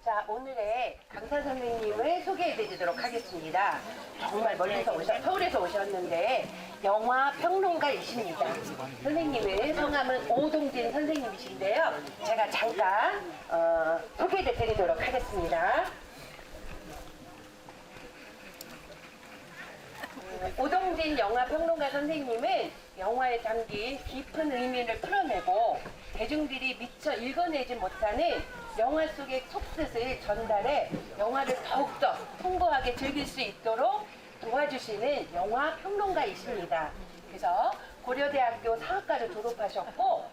자, 오늘의 강사 선생님을 소개해드리도록 하겠습니다. 정말 멀리서 서울에서 오셨는데 영화 평론가이십니다. 선생님은 성함은 오동진 선생님이신데요. 제가 잠깐 소개해드리도록 하겠습니다. 오동진 영화평론가 선생님은 영화에 담긴 깊은 의미를 풀어내고 대중들이 미처 읽어내지 못하는 영화 속의 속뜻을 전달해 영화를 더욱더 풍부하게 즐길 수 있도록 도와주시는 영화평론가이십니다. 그래서 고려대학교 사학과를 졸업하셨고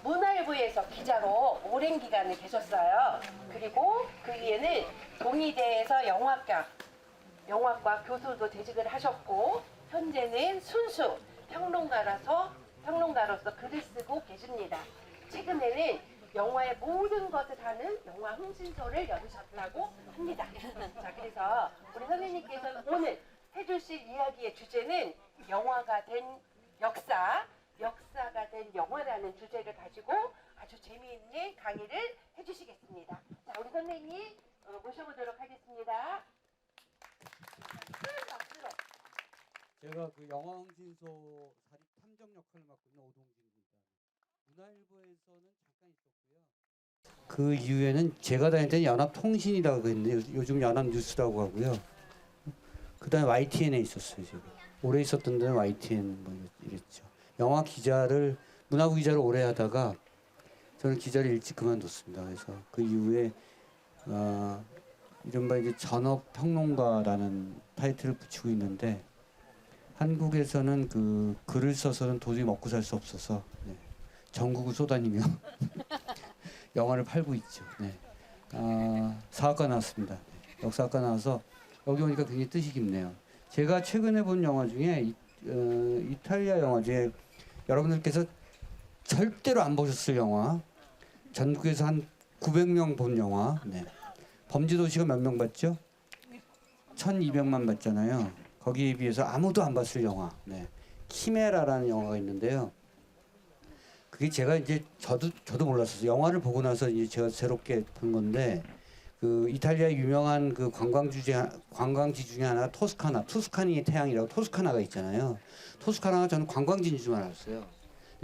문화일보에서 기자로 오랜 기간을 계셨어요. 그리고 그 이후에는 동의대에서 영화과 교수도 재직을 하셨고 현재는 순수 평론가로서 글을 쓰고 계십니다. 최근에는 영화의 모든 것을 다는 영화 흥신소를 열으셨다고 합니다. 자, 그래서 우리 선생님께서는 오늘 해주실 이야기의 주제는 영화가 된 역사가 된 영화라는 주제를 가지고 아주 재미있는 강의를 해주시겠습니다. 자, 우리 선생님 모셔보도록 하겠습니다. 제가 그 영화 흥신소 사립 탐정 역할을 맡고 있는 오동진입니다. 문화일보에서는 잠깐 있었고요. 그 이후에는 제가 다닐 때는 연합통신이라고 했는데 요즘 연합뉴스라고 하고요. 그다음에 YTN에 있었어요. 제가 오래 있었던 데는 YTN 뭐 이랬죠. 영화 기자를 문화부 기자를 오래 하다가 저는 기자를 일찍 그만뒀습니다. 그래서 그 이후에 이른바 이제 전업 평론가라는 타이틀을 붙이고 있는데 한국에서는 그 글을 써서는 도저히 먹고 살 수 없어서 전국을 쏘다니며 영화를 팔고 있죠. 사학과 나왔습니다. 역사학과 나와서 여기 오니까 굉장히 뜻이 깊네요. 제가 최근에 본 영화 중에 이탈리아 영화 중에 여러분들께서 절대로 안 보셨을 영화, 전국에서 한 900명 본 영화. 범죄도시가 몇 명 봤죠? 1200만 봤잖아요. 거기에 비해서 아무도 안 봤을 영화. 키메라라는 영화가 있는데요. 그게 제가 이제 저도 몰랐었어요. 영화를 보고 나서 이제 제가 새롭게 본 건데 그 이탈리아 유명한 그 관광지 중에 하나 투스카니의 태양이라고 토스카나가 있잖아요. 토스카나가 저는 관광지인 줄 알았어요.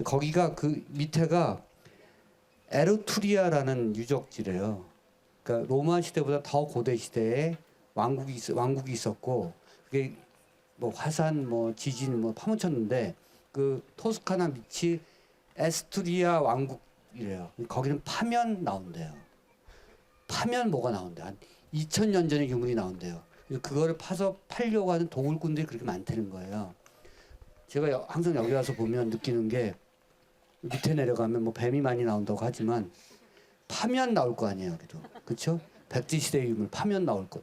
거기가 그 밑에가 에르투리아라는 유적지래요. 그러니까 로마 시대보다 더 고대 시대에 왕국이 있었고 그게 뭐 화산, 뭐 지진, 뭐 파묻혔는데 그 토스카나 밑이 에스투리아 왕국이래요. 거기는 파면 나온대요. 파면 뭐가 나온대. 한 2000년 전의 유물이 나온대요. 그거를 파서 팔려고 하는 도굴꾼들이 그렇게 많다는 거예요. 제가 항상 여기 와서 보면 느끼는 게 밑에 내려가면 뭐 뱀이 많이 나온다고 하지만 파면 나올 거 아니에요, 여기도. 그렇죠? 백제시대의 유물 파면 나올 거.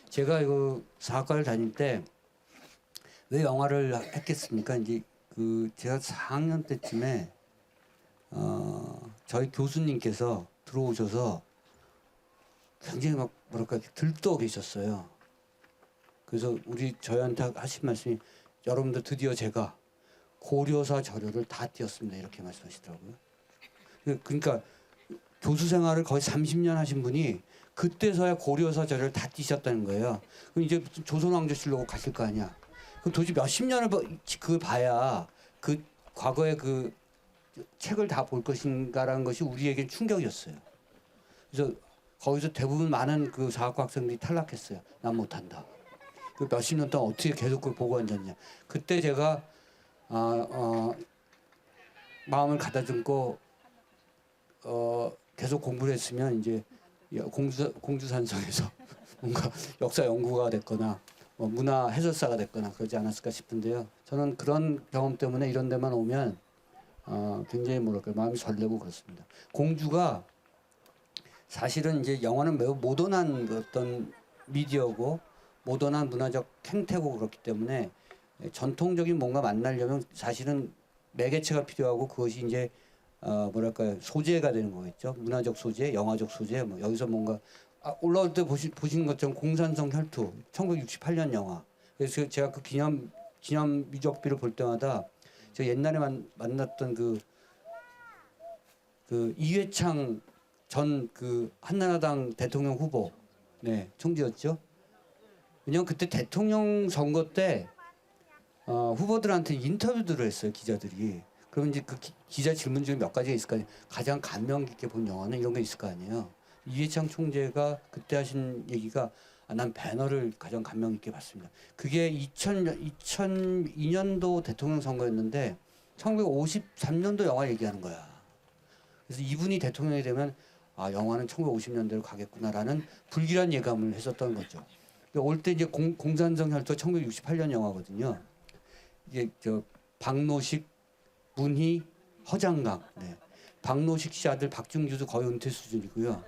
제가 이거 사학과를 다닐 때 왜 영화를 했겠습니까? 이제 그 제가 4학년 때쯤에 저희 교수님께서 들어오셔서 굉장히 막 뭐랄까 들떠 계셨어요. 그래서 저희한테 하신 말씀이 여러분들 드디어 제가 고려사 저료를 다 띄었습니다. 이렇게 말씀하시더라고요. 그러니까 교수 생활을 거의 30년 하신 분이 그때서야 고려사 저료를 다 띄셨다는 거예요. 그럼 이제 무슨 조선왕조실로 가실 거 아니야. 그럼 도대체 몇십 년을 그걸 봐야 그 과거의 그 책을 다 볼 것인가라는 것이 우리에겐 충격이었어요. 그래서 거기서 대부분 많은 그 사학과 학생들이 탈락했어요. 난 못한다. 그 몇십 년 동안 어떻게 계속 그걸 보고 앉았냐. 그때 제가 마음을 가다듬고 계속 공부를 했으면 이제 공주산성에서 뭔가 역사 연구가 됐거나 문화 해설사가 됐거나 그러지 않았을까 싶은데요. 저는 그런 경험 때문에 이런 데만 오면 굉장히 뭐랄까 마음이 설레고 그렇습니다. 공주가 사실은 이제 영화는 매우 모던한 어떤 미디어고 모던한 문화적 행태고 그렇기 때문에 전통적인 뭔가 만나려면 사실은 매개체가 필요하고 그것이 이제 뭐랄까요 소재가 되는 거겠죠. 문화적 소재, 영화적 소재. 뭐 여기서 뭔가 올라올 때 보신 것처럼 공산성 혈투 1968년 영화. 그래서 제가 그 기념 뮤직비를 볼 때마다 제가 옛날에 만났던 그 이회창 전 그 한나라당 대통령 후보, 네, 총재였죠. 왜냐면 그때 대통령 선거 때 후보들한테 인터뷰들을 했어요, 기자들이. 그럼 이제 그 기자 질문 중에 몇 가지가 있을 거 아니에요. 가장 감명 깊게 본 영화는 이런 게 있을 거 아니에요. 이해창 총재가 그때 하신 얘기가 난 배너를 가장 감명 깊게 봤습니다. 그게 2002년도 대통령 선거였는데 1953년도 영화 얘기하는 거야. 그래서 이분이 대통령이 되면 영화는 1950년대로 가겠구나라는 불길한 예감을 했었던 거죠. 올 때 이제 공산정 혈투 1968년 영화거든요. 이게 박노식, 문희, 허장강. 네. 박노식 씨 아들 박준규도 거의 은퇴 수준이고요.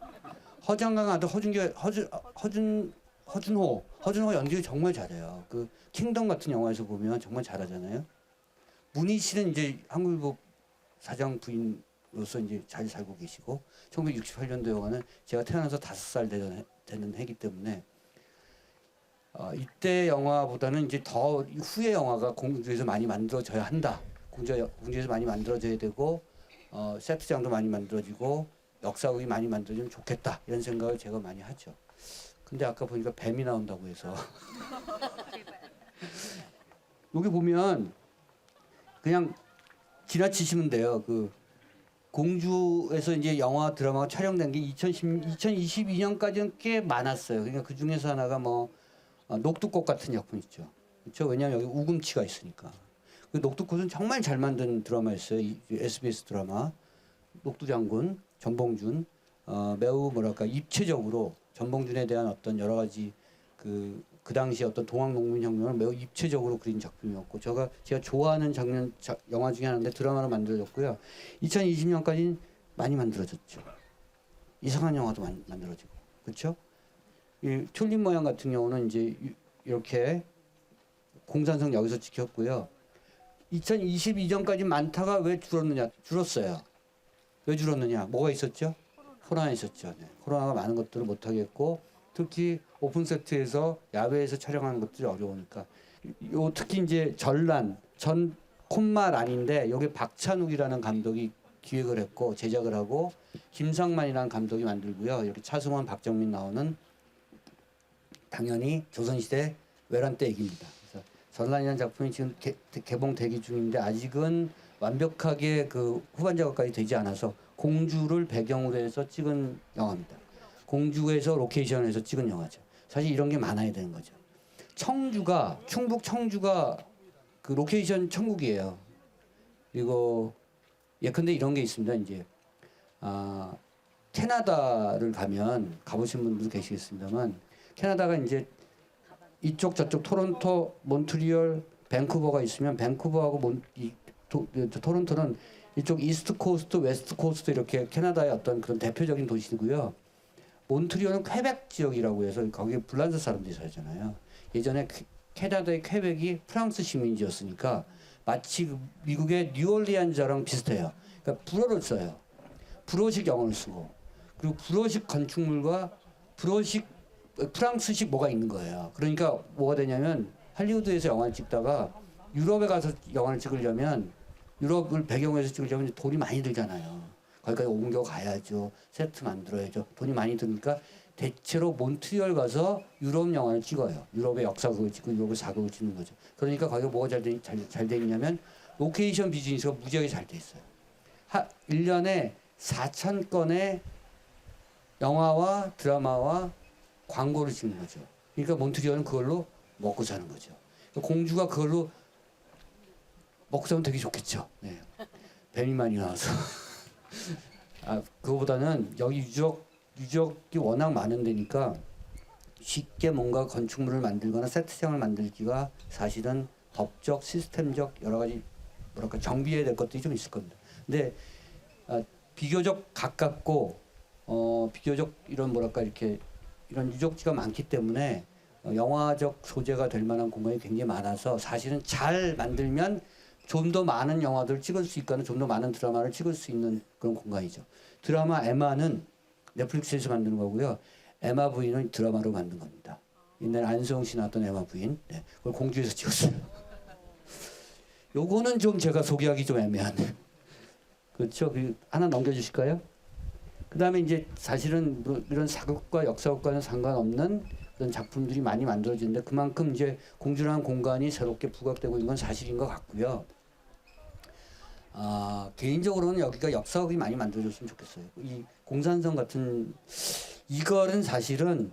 허장강 아들 허준호 연기 정말 잘해요. 그 킹덤 같은 영화에서 보면 정말 잘하잖아요. 문희 씨는 이제 한국일보 사장 부인으로서 이제 잘 살고 계시고 1968년도 영화는 제가 태어나서 5살 되는 해기 때문에 이때 영화보다는 이제 더 후의 영화가 공주에서 많이 만들어져야 한다. 공주에서 많이 만들어져야 되고 세트장도 많이 만들어지고 역사극이 많이 만들어지면 좋겠다 이런 생각을 제가 많이 하죠. 근데 아까 보니까 뱀이 나온다고 해서 여기 보면 그냥 지나치시면 돼요. 그 공주에서 이제 영화 드라마가 촬영된 게 2022년까지는 꽤 많았어요. 그러니까 그 중에서 하나가 뭐 녹두꽃 같은 작품 있죠. 그렇죠? 왜냐하면 여기 우금치가 있으니까. 그 녹두꽃은 정말 잘 만든 드라마였어요. SBS 드라마. 녹두장군, 전봉준 매우 뭐랄까 입체적으로 전봉준에 대한 어떤 여러 가지 그 당시 어떤 동학농민혁명을 매우 입체적으로 그린 작품이었고 제가 좋아하는 영화 중에 하나인데 드라마로 만들어졌고요. 2020년까지는 많이 만들어졌죠. 이상한 영화도 많이 만들어지고 그렇죠? 이 튤립 모양 같은 경우는 이제 이렇게 공산성 여기서 지켰고요. 2022년까지 많다가 왜 줄었느냐? 줄었어요. 왜 줄었느냐? 뭐가 있었죠? 코로나 있었죠. 네. 코로나가 많은 것들을 못 하겠고 특히 오픈 세트에서 야외에서 촬영하는 것들이 어려우니까 특히 이제 전 콧말 아닌데 여기 박찬욱이라는 감독이 기획을 했고 제작을 하고 김상만이라는 감독이 만들고요. 이렇게 차승원, 박정민 나오는 당연히 조선시대 외란 때 얘기입니다. 그래서 전란이라는 작품이 지금 개봉 대기 중인데 아직은 완벽하게 그 후반 작업까지 되지 않아서 공주를 배경으로 해서 찍은 영화입니다. 공주에서 로케이션에서 찍은 영화죠. 사실 이런 게 많아야 되는 거죠. 충북 청주가 그 로케이션 천국이에요. 그리고 예컨대 이런 게 있습니다. 이제 캐나다를 가면 가보신 분들 계시겠습니다만 캐나다가 이제 이쪽 저쪽 토론토, 몬트리올, 밴쿠버가 있으면 밴쿠버하고 토론토는 이쪽 이스트 코스트, 웨스트 코스트 이렇게 캐나다의 어떤 그런 대표적인 도시고요. 몬트리올은 퀘벡 지역이라고 해서 거기에 불란서 사람들이 살잖아요. 예전에 캐나다의 퀘벡이 프랑스 식민지였으니까 마치 그 미국의 뉴올리안즈랑 비슷해요. 그러니까 불어를 써요. 불어식 영어를 쓰고 그리고 불어식 건축물과 프랑스식 뭐가 있는 거예요. 그러니까 뭐가 되냐면 할리우드에서 영화를 찍다가 유럽에 가서 영화를 찍으려면 유럽을 배경으로 해서 찍으려면 돈이 많이 들잖아요. 거기까지 옮겨가야죠. 세트 만들어야죠. 돈이 많이 드니까 대체로 몬트리올 가서 유럽 영화를 찍어요. 유럽의 역사극을 찍고 유럽의 사극을 찍는 거죠. 그러니까 거기가 뭐가 잘 돼 있냐면 로케이션 비즈니스가 무지하게 잘 돼 있어요. 1년에 4,000건의 영화와 드라마와 광고를 찍는 거죠. 그러니까 몬트리올은 그걸로 먹고 사는 거죠. 공주가 그걸로 먹고 사면 되게 좋겠죠. 네. 뱀이 많이 나와서. 그거보다는 여기 유적이 워낙 많은 데니까 쉽게 뭔가 건축물을 만들거나 세트장을 만들기가 사실은 법적, 시스템적 여러 가지 뭐랄까 정비해야 될 것들이 좀 있을 겁니다. 근데 비교적 가깝고 비교적 이런 뭐랄까 이렇게 이런 유적지가 많기 때문에 영화적 소재가 될 만한 공간이 굉장히 많아서 사실은 잘 만들면 좀 더 많은 영화들을 찍을 수 있거나 좀 더 많은 드라마를 찍을 수 있는 그런 공간이죠. 드라마 에마는 넷플릭스에서 만드는 거고요. 에마 부인은 드라마로 만든 겁니다. 옛날 안수홍 씨 나왔던 에마 부인. 네, 그걸 공주에서 찍었어요. 요거는 좀 제가 소개하기 좀 애매하네. 그렇죠? 하나 넘겨주실까요? 그다음에 이제 사실은 뭐 이런 사극과 역사극과는 상관없는 그런 작품들이 많이 만들어지는데 그만큼 이제 공주라는 공간이 새롭게 부각되고 있는 건 사실인 것 같고요. 개인적으로는 여기가 역사극이 많이 만들어졌으면 좋겠어요. 이 공산성 같은 이거는 사실은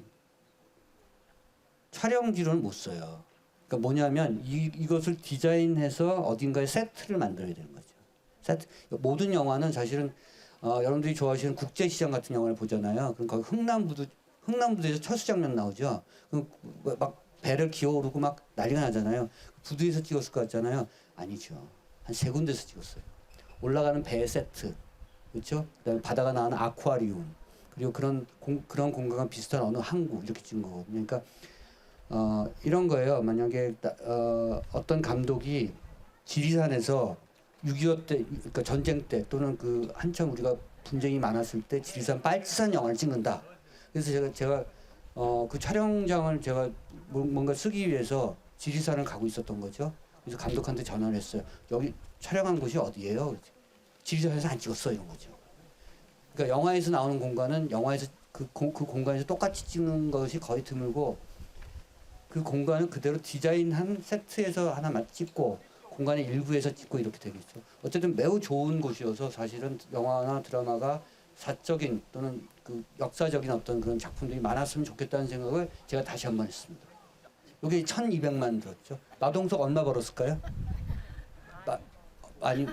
촬영지로는 못 써요. 그러니까 뭐냐면 이것을 디자인해서 어딘가에 세트를 만들어야 되는 거죠. 세트. 모든 영화는 사실은 여러분들이 좋아하시는 국제시장 같은 영화를 보잖아요. 그럼 거기 흥남부두에서 철수 장면 나오죠. 그럼 막 배를 기어오르고 막 난리가 나잖아요. 부두에서 찍었을 것 같잖아요. 아니죠. 한 3군데서 찍었어요. 올라가는 배 세트, 그렇죠? 그다음에 바다가 나오는 아쿠아리움, 그리고 그런 공간과 비슷한 어느 항구 이렇게 찍은 거거든요. 그러니까 이런 거예요. 만약에 어떤 감독이 지리산에서 6.25 때, 그러니까 전쟁 때 또는 그 한참 우리가 분쟁이 많았을 때 지리산 빨치산 영화를 찍는다. 그래서 제가 그 촬영장을 제가 뭔가 쓰기 위해서 지리산을 가고 있었던 거죠. 그래서 감독한테 전화를 했어요. 여기 촬영한 곳이 어디예요? 지리산에서 안 찍었어 이런 거죠. 그러니까 영화에서 나오는 공간은 영화에서 그 공간에서 똑같이 찍는 것이 거의 드물고 그 공간을 그대로 디자인한 세트에서 하나만 찍고 공간의 일부에서 찍고 이렇게 되겠죠. 어쨌든 매우 좋은 곳이어서 사실은 영화나 드라마가 사적인 또는 그 역사적인 어떤 그런 작품들이 많았으면 좋겠다는 생각을 제가 다시 한번 했습니다. 여기 1,200만 들었죠. 마동석 얼마 벌었을까요? 많이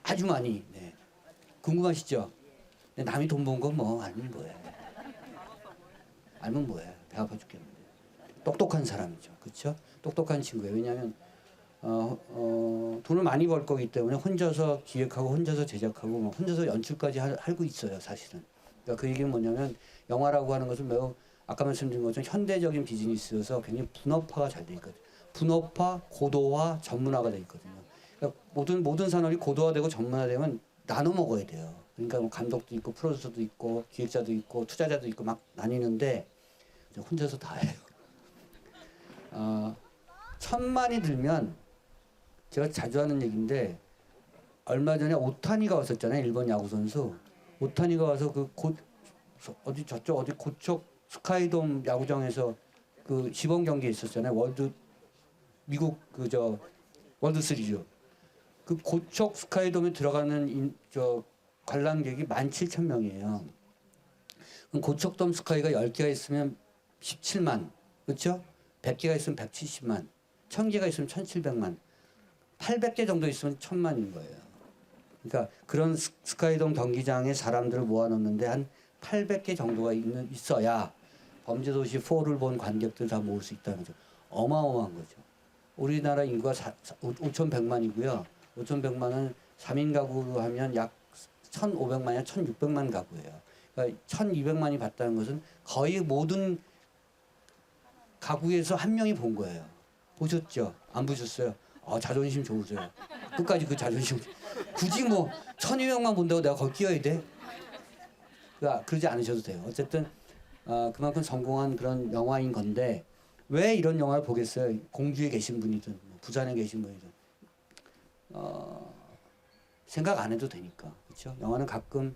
아주 많이. 네. 궁금하시죠? 근데 남이 돈 번 건 뭐 알면 뭐해? 알면 뭐해? 배 아파 죽겠는데. 똑똑한 사람이죠, 그렇죠? 똑똑한 친구예요. 왜냐하면 돈을 많이 벌 거기 때문에 혼자서 기획하고 혼자서 제작하고 뭐 혼자서 연출까지 하고 있어요, 사실은. 그러니까 그 얘기는 뭐냐면 영화라고 하는 것은 매우 아까 말씀드린 것처럼 현대적인 비즈니스여서 굉장히 분업화가 잘 돼 있거든요. 분업화, 고도화, 전문화가 돼 있거든요. 그러니까 모든 산업이 고도화되고 전문화되면 나눠 먹어야 돼요. 그러니까 뭐 감독도 있고 프로듀서도 있고 기획자도 있고 투자자도 있고 막 나뉘는데 혼자서 다 해요. 1,000만이 들면 제가 자주 하는 얘기인데 얼마 전에 오타니가 왔었잖아요. 일본 야구 선수. 오타니가 와서 어디 고척 스카이돔 야구장에서 그 시범 경기 있었잖아요. 미국 월드 시리즈. 그 고척 스카이돔에 들어가는 관람객이 17,000명이에요. 그럼 고척돔 스카이가 10개가 있으면 17만. 그렇죠? 100개가 있으면 170만. 1000개가 있으면 1700만. 800개 정도 있으면 1000만인 거예요. 그러니까 그런 스카이돔 경기장에 사람들을 모아놓는데 한 800개 정도가 있어야 범죄도시 4를 본 관객들 다 모을 수 있다는 거죠. 어마어마한 거죠. 우리나라 인구가 5,100만이고요. 5,100만은 3인 가구로 하면 약 1,500만이나 1,600만 가구예요. 그러니까 1,200만이 봤다는 것은 거의 모든 가구에서 한 명이 본 거예요. 보셨죠? 안 보셨어요? 자존심 좋으세요. 끝까지 그 자존심. 굳이 뭐 1,200만 본다고 내가 거기 끼어야 돼? 그러지 않으셔도 돼요. 어쨌든 그만큼 성공한 그런 영화인 건데 왜 이런 영화를 보겠어요? 공주에 계신 분이든 부산에 계신 분이든 생각 안 해도 되니까. 그렇죠? 영화는 가끔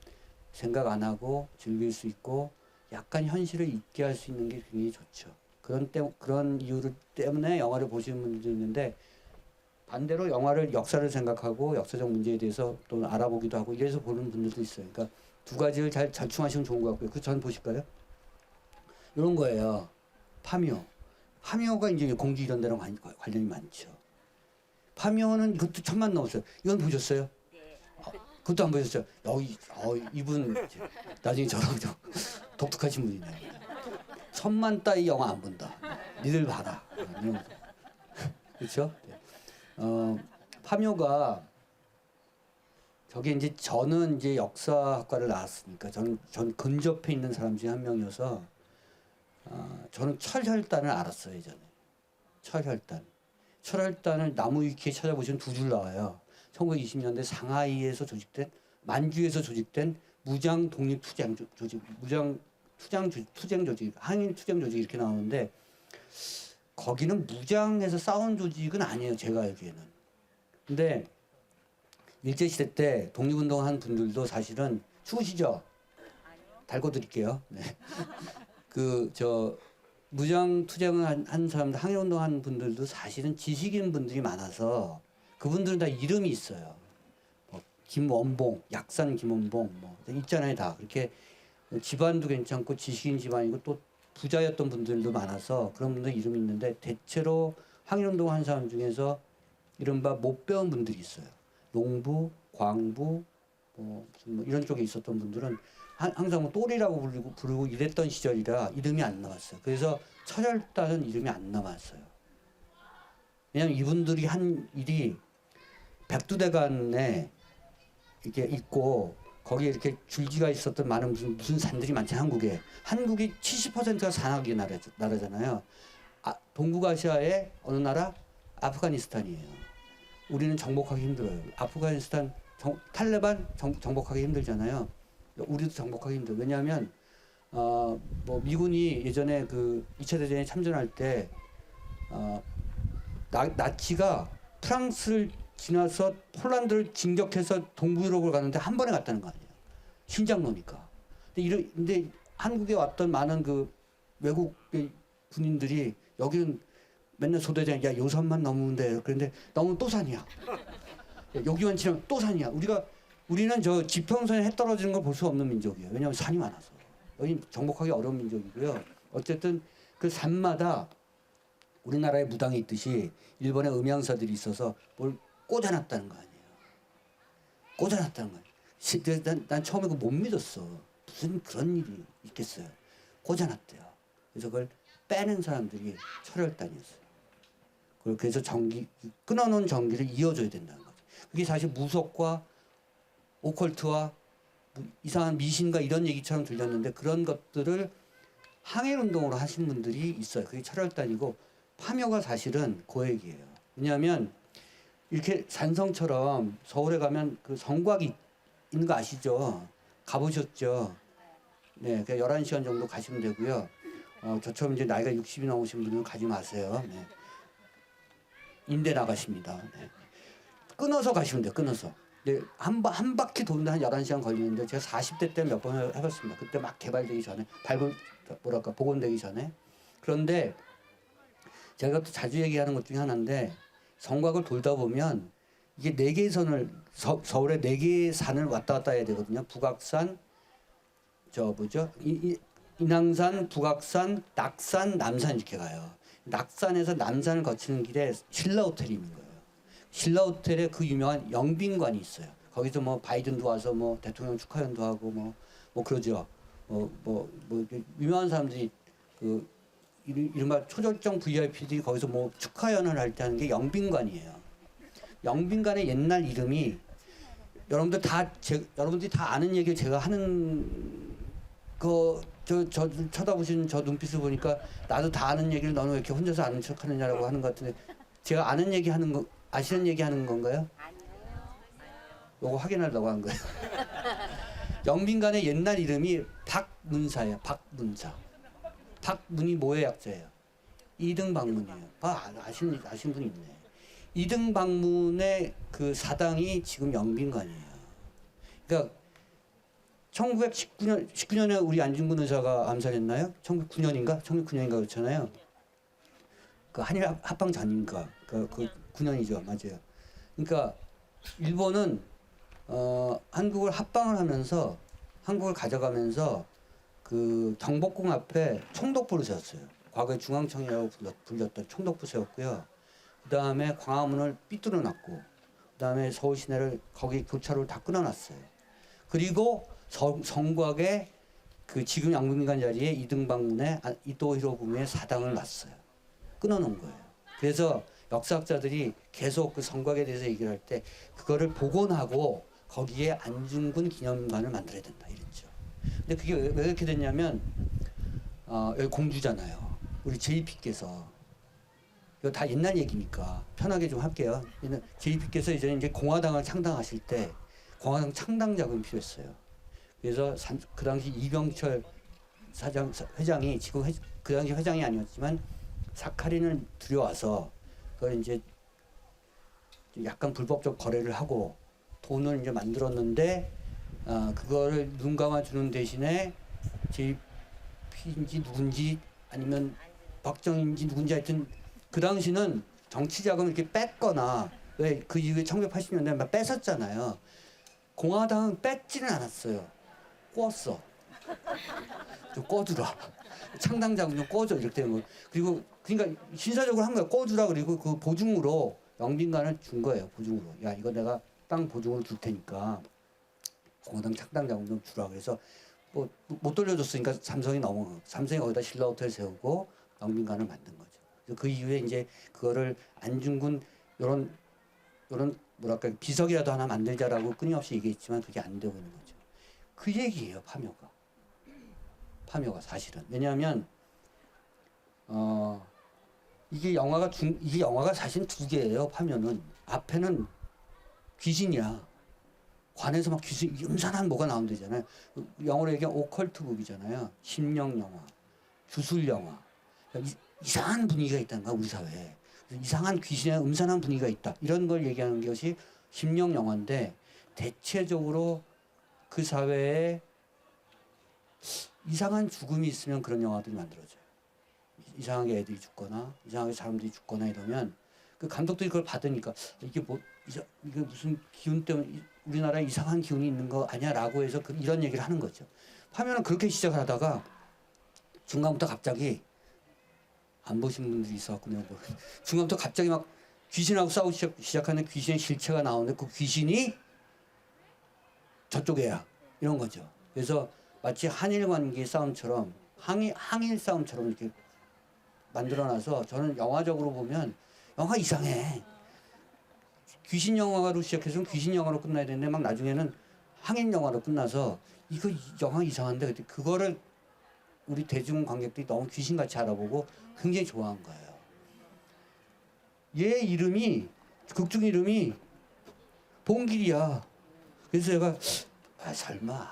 생각 안 하고 즐길 수 있고 약간 현실을 잊게 할 수 있는 게 굉장히 좋죠. 그런 이유 때문에 영화를 보시는 분들도 있는데 반대로 영화를 역사를 생각하고 역사적 문제에 대해서 또 알아보기도 하고 이래서 보는 분들도 있어요. 그러니까 두 가지를 잘 절충하시면 좋은 것 같고요. 전 보실까요? 이런 거예요. 파묘가 이제 공주 이런 데랑 관련이 많죠. 파묘는 그것도 1,000만 넘었어요. 이건 보셨어요? 그것도 안 보셨어요? 이분 나중에 저랑 좀 독특하신 분이네요. 1,000만 따위 영화 안 본다. 니들 봐라. 그렇죠? 파묘가 저게 이제 저는 이제 역사학과를 나왔으니까 전 근접해 있는 사람 중에 한 명이어서 저는 철혈단을 알았어요 예전에. 철혈단을 나무위키에 찾아보시면 2줄 나와요. 1920년대 상하이에서 조직된 만주에서 조직된 무장 독립 투쟁 조직, 투쟁 조직, 항일 투쟁 조직 이렇게 나오는데 거기는 무장해서 싸운 조직은 아니에요 제가 알기에는. 근데 일제시대 때 독립운동한 분들도 사실은 추우시죠? 달고 드릴게요. 네. 무장투쟁을 한 사람들, 항일운동한 분들도 사실은 지식인 분들이 많아서 그분들은 다 이름이 있어요. 뭐 김원봉, 약산 김원봉, 뭐 있잖아요, 다. 그렇게 집안도 괜찮고 지식인 집안이고 또 부자였던 분들도 많아서 그런 분들 이름이 있는데 대체로 항일운동한 사람 중에서 이른바 못 배운 분들이 있어요. 농부, 광부, 무슨 이런 쪽에 있었던 분들은 항상 뭐 똘이라고 부르고 이랬던 시절이라 이름이 안 나왔어요. 그래서 철혈단은 이름이 안 나왔어요. 왜냐하면 이분들이 한 일이 백두대간에 이렇게 있고 거기에 이렇게 줄기가 있었던 많은 무슨 산들이 많잖아요. 한국이 70%가 산악의 나라잖아요. 동북아시아의 어느 나라? 아프가니스탄이에요. 우리는 정복하기 힘들어요. 아프가니스탄 탈레반 정복하기 힘들잖아요. 우리도 정복하기 힘들어요. 왜냐하면 뭐 미군이 예전에 그 2차 대전에 참전할 때 나치가 프랑스를 지나서 폴란드를 진격해서 동부 유럽을 가는데 한 번에 갔다는 거 아니에요. 신장 노니까. 근데 한국에 왔던 많은 그 외국의 군인들이 여기는 맨날 소대장 야 요산만 넘으면 돼. 그런데 넘으면 또 산이야. 여기만 지나면 또 산이야. 우리는 저 지평선에 해 떨어지는 걸 볼 수 없는 민족이에요. 왜냐하면 산이 많아서. 여기 정복하기 어려운 민족이고요. 어쨌든 그 산마다 우리나라에 무당이 있듯이 일본의 음양사들이 있어서 뭘 꽂아놨다는 거 아니에요. 꽂아놨다는 거예요. 난 처음에 그거 못 믿었어. 무슨 그런 일이 있겠어요. 꽂아놨대요. 그래서 그걸 빼는 사람들이 철혈단이었어요. 그래서 끊어놓은 전기를 이어줘야 된다는 거죠. 그게 사실 무속과 오컬트와 이상한 미신과 이런 얘기처럼 들렸는데 그런 것들을 항일운동으로 하신 분들이 있어요. 그게 철혈단이고 파묘가 사실은 그 얘기예요. 왜냐하면 이렇게 산성처럼 서울에 가면 그 성곽이 있는 거 아시죠? 가보셨죠? 네, 그 11시간 정도 가시면 되고요. 저처럼 이제 나이가 60이 넘으신 분들은 가지 마세요. 네. 임대 나가십니다. 네. 끊어서 가시면 돼요. 끊어서. 네, 한 바퀴 도는데 한 11시간 걸리는데 제가 40대 때 몇 번 해봤습니다. 그때 막 개발되기 전에 복원되기 전에. 그런데 제가 또 자주 얘기하는 것 중에 하나인데 성곽을 돌다 보면 이게 4개의 선을 서울에 4개의 산을 왔다 갔다 해야 되거든요. 북악산, 인왕산, 북악산, 낙산, 남산 이렇게 가요. 낙산에서 남산을 거치는 길에 신라 호텔이 있는 거예요. 신라 호텔에 그 유명한 영빈관이 있어요. 거기서 뭐 바이든도 와서 뭐 대통령 축하연도 하고 뭐 그러죠. 유명한 사람들이 그 이른바 초절정 VIP들이 거기서 뭐 축하연을 할 때 하는 게 영빈관이에요. 영빈관의 옛날 이름이 여러분들이 다 아는 얘기를 제가 하는 저 쳐다보신 저 눈빛을 보니까 나도 다 아는 얘기를 너는 왜 이렇게 혼자서 아는 척하느냐라고 하는 것 같은데 제가 아는 얘기 하는 거 아시는 얘기 하는 건가요? 요거 확인하려고 한 거예요. 영빈관의 옛날 이름이 박문사예요. 박문사. 박문이 뭐의 약자예요? 이등박문이에요. 아신 분이 있네. 이등박문의 그 사당이 지금 영빈관이에요. 그러니까 19년에 우리 안중근 의사가 암살했나요? 1909년인가 그렇잖아요. 그 한일 합방 전인가 그 9년이죠, 맞아요. 그러니까 일본은 한국을 합방을 하면서 한국을 가져가면서 그 경복궁 앞에 총독부를 세웠어요. 과거에 중앙청이라고 불렸던 총독부 세웠고요. 그 다음에 광화문을 삐뚤어 놨고, 그 다음에 서울 시내를 거기 교차로를 다 끊어놨어요. 그리고 성곽에 그 지금 양궁민관 자리에 이등박문에 이토 히로부미의 사당을 놨어요. 끊어놓은 거예요. 그래서 역사학자들이 계속 그 성곽에 대해서 얘기를 할 때 그거를 복원하고 거기에 안중근 기념관을 만들어야 된다 이랬죠. 근데 그게 왜 그렇게 됐냐면 여기 공주잖아요. 우리 JP께서 이거 다 옛날 얘기니까 편하게 좀 할게요. JP께서 이제 공화당을 창당하실 때 공화당 창당 자금이 필요했어요. 그래서 그 당시 이병철 회장이 지금 그 당시 회장이 아니었지만 사카린을 들여와서 그걸 이제 약간 불법적 거래를 하고 돈을 이제 만들었는데 그거를 눈 감아주는 대신에 JP인지 누군지 아니면 박정희인지 누군지 하여튼 그 당시는 정치 자금을 이렇게 뺐거나 왜 그 이후에 1980년대에 막 뺏었잖아요. 공화당은 뺏지는 않았어요. 꿨어. 좀 꺼주라. 창당 자금 좀 꺼줘 이렇게 되면 그리고 그러니까 신사적으로 한 거예요. 꺼주라 그리고 그 보증으로 영빈관을 준 거예요. 보증으로. 야 이거 내가 땅 보증으로 줄 테니까 공화당 창당 자금 좀 주라. 그래서 뭐 못 돌려줬으니까 삼성이 삼성이 거기다 신라 호텔 세우고 영빈관을 만든 거죠. 그래서 그 이후에 이제 그거를 안중근 요런 뭐랄까 비석이라도 하나 만들자라고 끊임없이 얘기했지만 그게 안 되고 있는 거죠. 그 얘기예요. 파묘가 사실은. 왜냐하면 이게 영화가 사실 두 개예요. 파묘는 앞에는 귀신이야. 관에서 막 귀신 음산한 뭐가 나온대잖아요. 영어로 얘기하면 오컬트북이잖아요. 심령 영화, 주술 영화. 이상한 분위기가 있다는 거야 우리 사회에. 이상한 귀신의 음산한 분위기가 있다. 이런 걸 얘기하는 것이 심령 영화인데 대체적으로 그 사회에 이상한 죽음이 있으면 그런 영화들이 만들어져요. 이상하게 애들이 죽거나 이상하게 사람들이 죽거나 이러면 그 감독들이 그걸 받으니까 이게 무슨 기운 때문에 우리나라에 이상한 기운이 있는 거 아니야라고 해서 이런 얘기를 하는 거죠. 파면은 그렇게 시작을 하다가 중간부터 갑자기 안 보신 분들이 있어갖고 중간부터 갑자기 막 귀신하고 싸우기 시작하는 귀신의 실체가 나오는데 그 귀신이 저쪽 애야 이런 거죠. 그래서 마치 한일 관계 싸움처럼 항일 싸움처럼 이렇게 만들어놔서 저는 영화적으로 보면 영화 이상해. 귀신 영화로 시작해서 귀신 영화로 끝나야 되는데 막 나중에는 항일 영화로 끝나서 이거 영화 이상한데 그거를 우리 대중 관객들이 너무 귀신같이 알아보고 굉장히 좋아한 거예요. 얘 이름이 극중 이름이 봉길이야. 그래서 제가 설마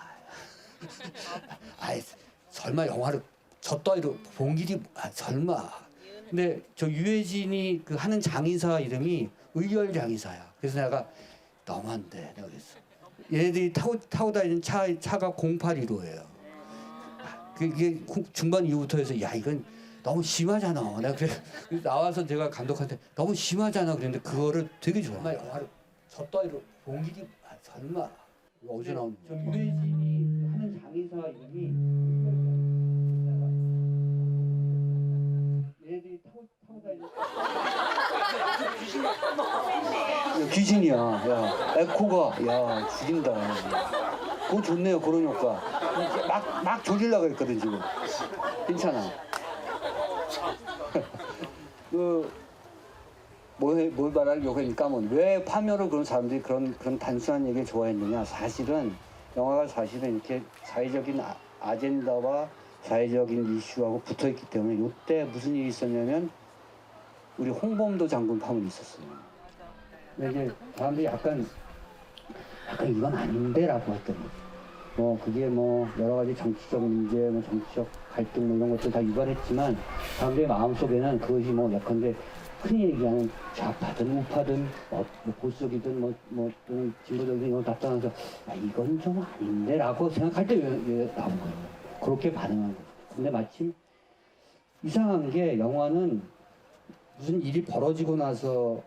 설마 영화를 저 따위로 봉길이 설마. 근데 저 유해진이 그 하는 장의사 이름이 의열 장의사야. 그래서 내가 너무한데 내가 그랬어. 얘네들이 타고 다니는 차가 081호예요. 그게 중반 이후부터 해서 야 이건 너무 심하잖아. 내가 그래 나와서 제가 감독한테 너무 심하잖아 그랬는데 그거를 되게 좋아. 정말 영화를 저 따위로 봉길이 설마 어디서 나온 저 유해진이 하는 장의사 이름이 얘들이 타고 다니는 귀신이야. 야 에코가 야 죽인다. 그거 좋네요. 그런 효과. 막 조질라고 했거든 지금. 괜찮아. 뭘 말하려고 하니까 왜 파묘를 그런 사람들이 그런 단순한 얘기를 좋아했느냐. 사실은 영화가 사실은 이렇게 사회적인 아젠다와 사회적인 이슈하고 붙어있기 때문에 이때 무슨 일이 있었냐면 우리 홍범도 장군 파문이 있었어요. 근데 이제 사람들이 약간 이건 아닌데라고 했더니 그게 여러 가지 정치적 문제, 정치적 갈등 이런 것들 다 유발했지만 사람들의 마음속에는 그것이 예컨대 흔히 얘기하는 좌파든 우파든 보수적이든 또는 진보적이든 이걸 다 떠나서 이건 좀 아닌데라고 생각할 때 나온 거예요. 그렇게 반응한 거예요. 근데 마침 이상한 게 영화는 무슨 일이 벌어지고 나서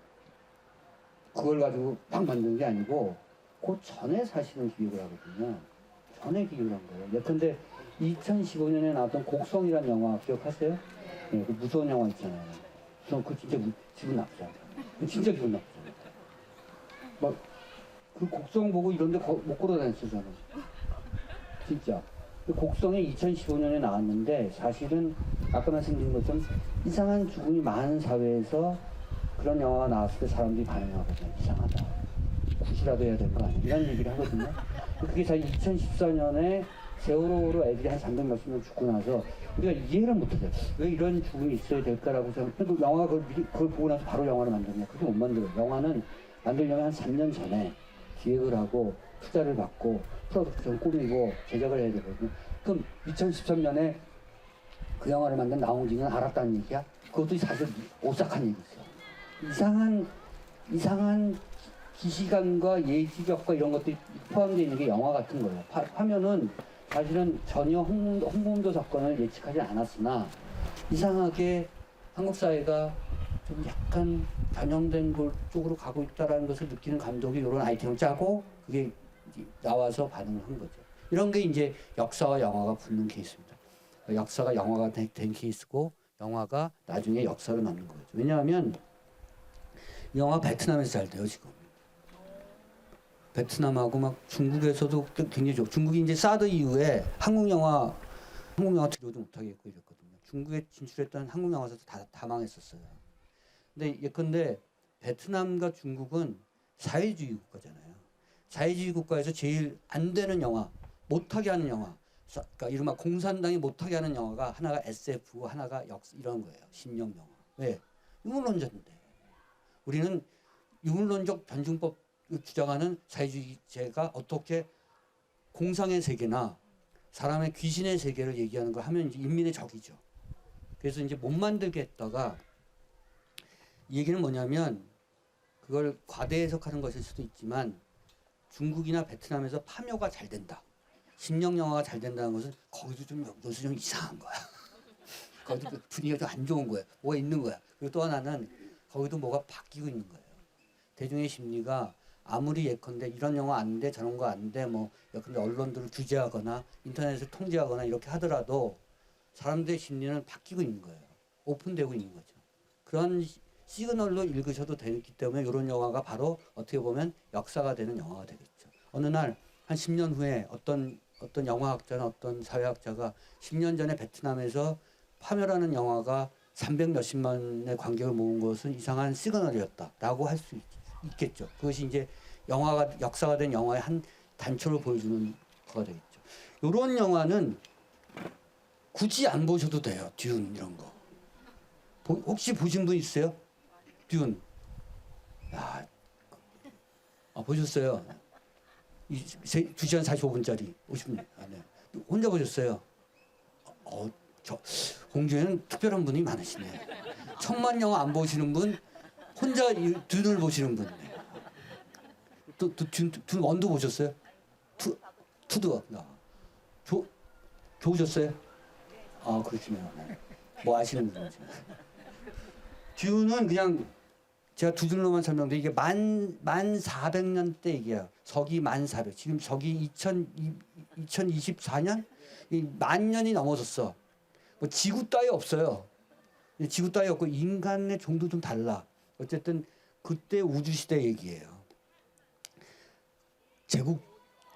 그걸 가지고 막 만든 게 아니고 그 전에 사실은 기획을 하거든요. 전에 기획을 한 거예요. 예컨대 2015년에 나왔던 곡성이라는 영화 기억하세요? 네, 그 무서운 영화 있잖아요. 그 진짜 기분 나쁘잖아요. 진짜 기분 나쁘잖아요. 그 곡성 보고 이런데 못 걸어다녔어 저는. 진짜. 그 곡성이 2015년에 나왔는데 사실은 아까 말씀드린 것처럼 이상한 죽음이 많은 사회에서 그런 영화가 나왔을 때 사람들이 반응하거든요. 이상하다. 굿이라도 해야 될 거 아니야. 이런 얘기를 하거든요. 그게 다 2014년에 세월호로 애들이 한 300몇십 명 죽고 나서 우리가 이해를 못하죠. 왜 이런 죽음이 있어야 될까라고 생각해. 그 영화가 그걸 보고 나서 바로 영화를 만드냐. 그렇게 못 만들어요. 영화는 만들려면 한 3년 전에 기획을 하고 투자를 받고 프로덕션 꾸미고 제작을 해야 되거든요. 그럼 2013년에 그 영화를 만든 나홍진은 알았다는 얘기야? 그것도 사실 오싹한 얘기죠. 이상한 기시감과 예지력과 이런 것들이 포함되어 있는 게 영화 같은 거예요. 화면은 사실은 전혀 홍범도 사건을 예측하지 않았으나 이상하게 한국 사회가 좀 약간 변형된 걸 쪽으로 가고 있다는 것을 느끼는 감독이 이런 아이템을 짜고 그게 나와서 반응을 한 거죠. 이런 게 이제 역사와 영화가 붙는 케이스입니다. 역사가 영화가 된 케이스고 영화가 나중에 역사를 만든 거죠. 왜냐하면 이 영화 베트남에서 잘 돼요 지금. 베트남하고 막 중국에서도 굉장히 좋고 중국이 이제 사드 이후에 한국 영화 들어오지 못하게 했고 이랬거든요. 중국에 진출했던 한국 영화사도 다 망했었어요. 근데 예컨대 베트남과 중국은 사회주의 국가잖아요. 사회주의 국가에서 제일 안 되는 영화, 못하게 하는 영화, 그러니까 이른바 공산당이 못하게 하는 영화가 하나가 SF고 하나가 이런 거예요. 심령 영화. 왜? 유물론자인데. 우리는 유물론적 변증법 주장하는 사회주의제가 어떻게 공상의 세계나 사람의 귀신의 세계를 얘기하는 걸 하면 이제 인민의 적이죠. 그래서 이제 못 만들게 했다가 이 얘기는 뭐냐면 그걸 과대 해석하는 것일 수도 있지만 중국이나 베트남에서 파묘가 잘 된다. 심령 영화가 잘 된다는 것은 거기도 좀 요새 좀 이상한 거야. 거기도 분위기가 좀 안 좋은 거야. 뭐가 있는 거야. 그리고 또 하나는 거기도 뭐가 바뀌고 있는 거예요. 대중의 심리가 아무리 예컨대 이런 영화 안 돼, 저런 거 안 돼, 뭐 예컨대 언론들을 규제하거나 인터넷을 통제하거나 이렇게 하더라도 사람들의 심리는 바뀌고 있는 거예요. 오픈되고 있는 거죠. 그런 시그널로 읽으셔도 되기 때문에 이런 영화가 바로 어떻게 보면 역사가 되는 영화가 되겠죠. 어느 날 한 10년 후에 어떤 영화학자나 어떤 사회학자가 10년 전에 베트남에서 파멸하는 영화가 300 몇십만의 관객을 모은 것은 이상한 시그널이었다라고 할 수 있겠죠. 그것이 이제 영화가 역사가 된 영화의 한 단초를 보여주는 거가 되겠죠. 이런 영화는 굳이 안 보셔도 돼요. 듄 이런 거. 혹시 보신 분 있어요? 듄. 야, 보셨어요? 2시간 45분짜리 50분. 네. 혼자 보셨어요? 공주에는 특별한 분이 많으시네. 천만 영화 안 보시는 분, 혼자 듄을 보시는 분. 또 듄 원도 보셨어요? 투도 보셨어요? 아 그렇군요. 뭐 아시는 분이죠. 듄은 그냥 제가 두 줄로만 설명드려 이게 만 400년대 얘기야. 서기 만 400. 지금 서기 2024년? 만 년이 넘어졌어. 뭐 지구 따위 없어요. 지구 따위 없고 인간의 종도 좀 달라. 어쨌든 그때 우주 시대 얘기예요.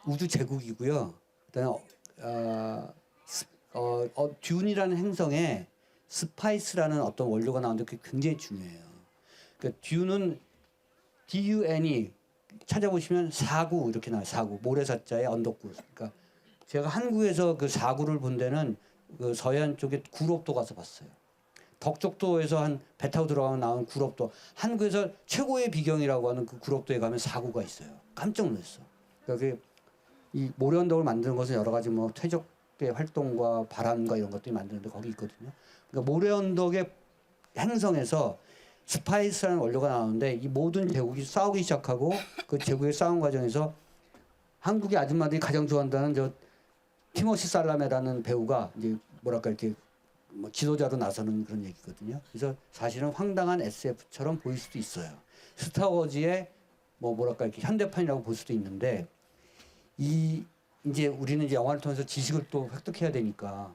우주 제국이고요. 그다음에 듄이라는 행성에 스파이스라는 어떤 원료가 나오는데 그게 굉장히 중요해요. 그러니까 듄은 DUN이 찾아보시면 사구 이렇게 나와요. 사구 모래사자의 언덕구. 그러니까 제가 한국에서 그 사구를 본 데는 그 서해안 쪽에 구롭도 가서 봤어요. 덕적도에서 한 배 타고 들어가면 나온 구롭도. 한국에서 최고의 비경이라고 하는 그 구롭도에 가면 사구가 있어요. 깜짝 놀랐어. 그러니까 이 모래 언덕을 만드는 것은 여러 가지 뭐 퇴적의 활동과 바람과 이런 것들이 만드는데 거기 있거든요. 그러니까 모래 언덕의 행성에서 스파이스라는 원료가 나오는데 이 모든 제국이 싸우기 시작하고 그 제국의 싸움 과정에서 한국의 아줌마들이 가장 좋아한다는 저 티모시 살라메라는 배우가 이제 뭐랄까 이렇게 뭐 지도자로 나서는 그런 얘기거든요. 그래서 사실은 황당한 SF처럼 보일 수도 있어요. 스타워즈의 뭐랄까 이렇게 현대판이라고 볼 수도 있는데 이제 우리는 이제 영화를 통해서 지식을 또 획득해야 되니까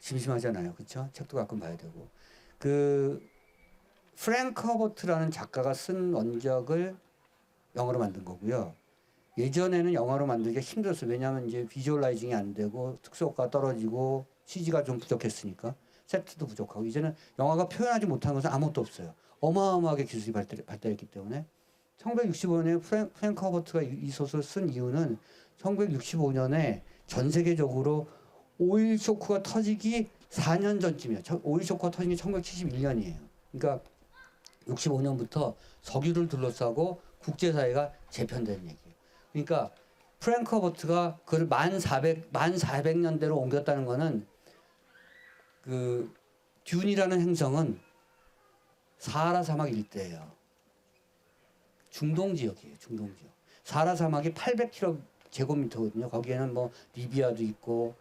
심심하잖아요, 그렇죠? 책도 가끔 봐야 되고 그 프랭크 허버트라는 작가가 쓴 원작을 영화로 만든 거고요. 예전에는 영화로 만들기가 힘들었어요. 왜냐하면 이제 비주얼라이징이 안 되고 특수효과가 떨어지고 CG가 좀 부족했으니까 세트도 부족하고 이제는 영화가 표현하지 못하는 것은 아무것도 없어요. 어마어마하게 기술이 발달했기 때문에 1965년에 프랭크 허버트가 이 소설을 쓴 이유는 1965년에 전 세계적으로 오일 쇼크가 터지기 4년 전쯤이에요. 오일 쇼크가 터진 게 1971년이에요. 그러니까 65년부터 석유를 둘러싸고 국제사회가 재편되는 얘기예요. 그러니까 프랭크 허버트가 그걸 만 400년대로 옮겼다는 거는 그 듄이라는 행성은 사하라 사막 일대예요. 중동 지역이에요. 중동 지역. 사하라 사막이 800km 제곱미터거든요. 거기에는 뭐 리비아도 있고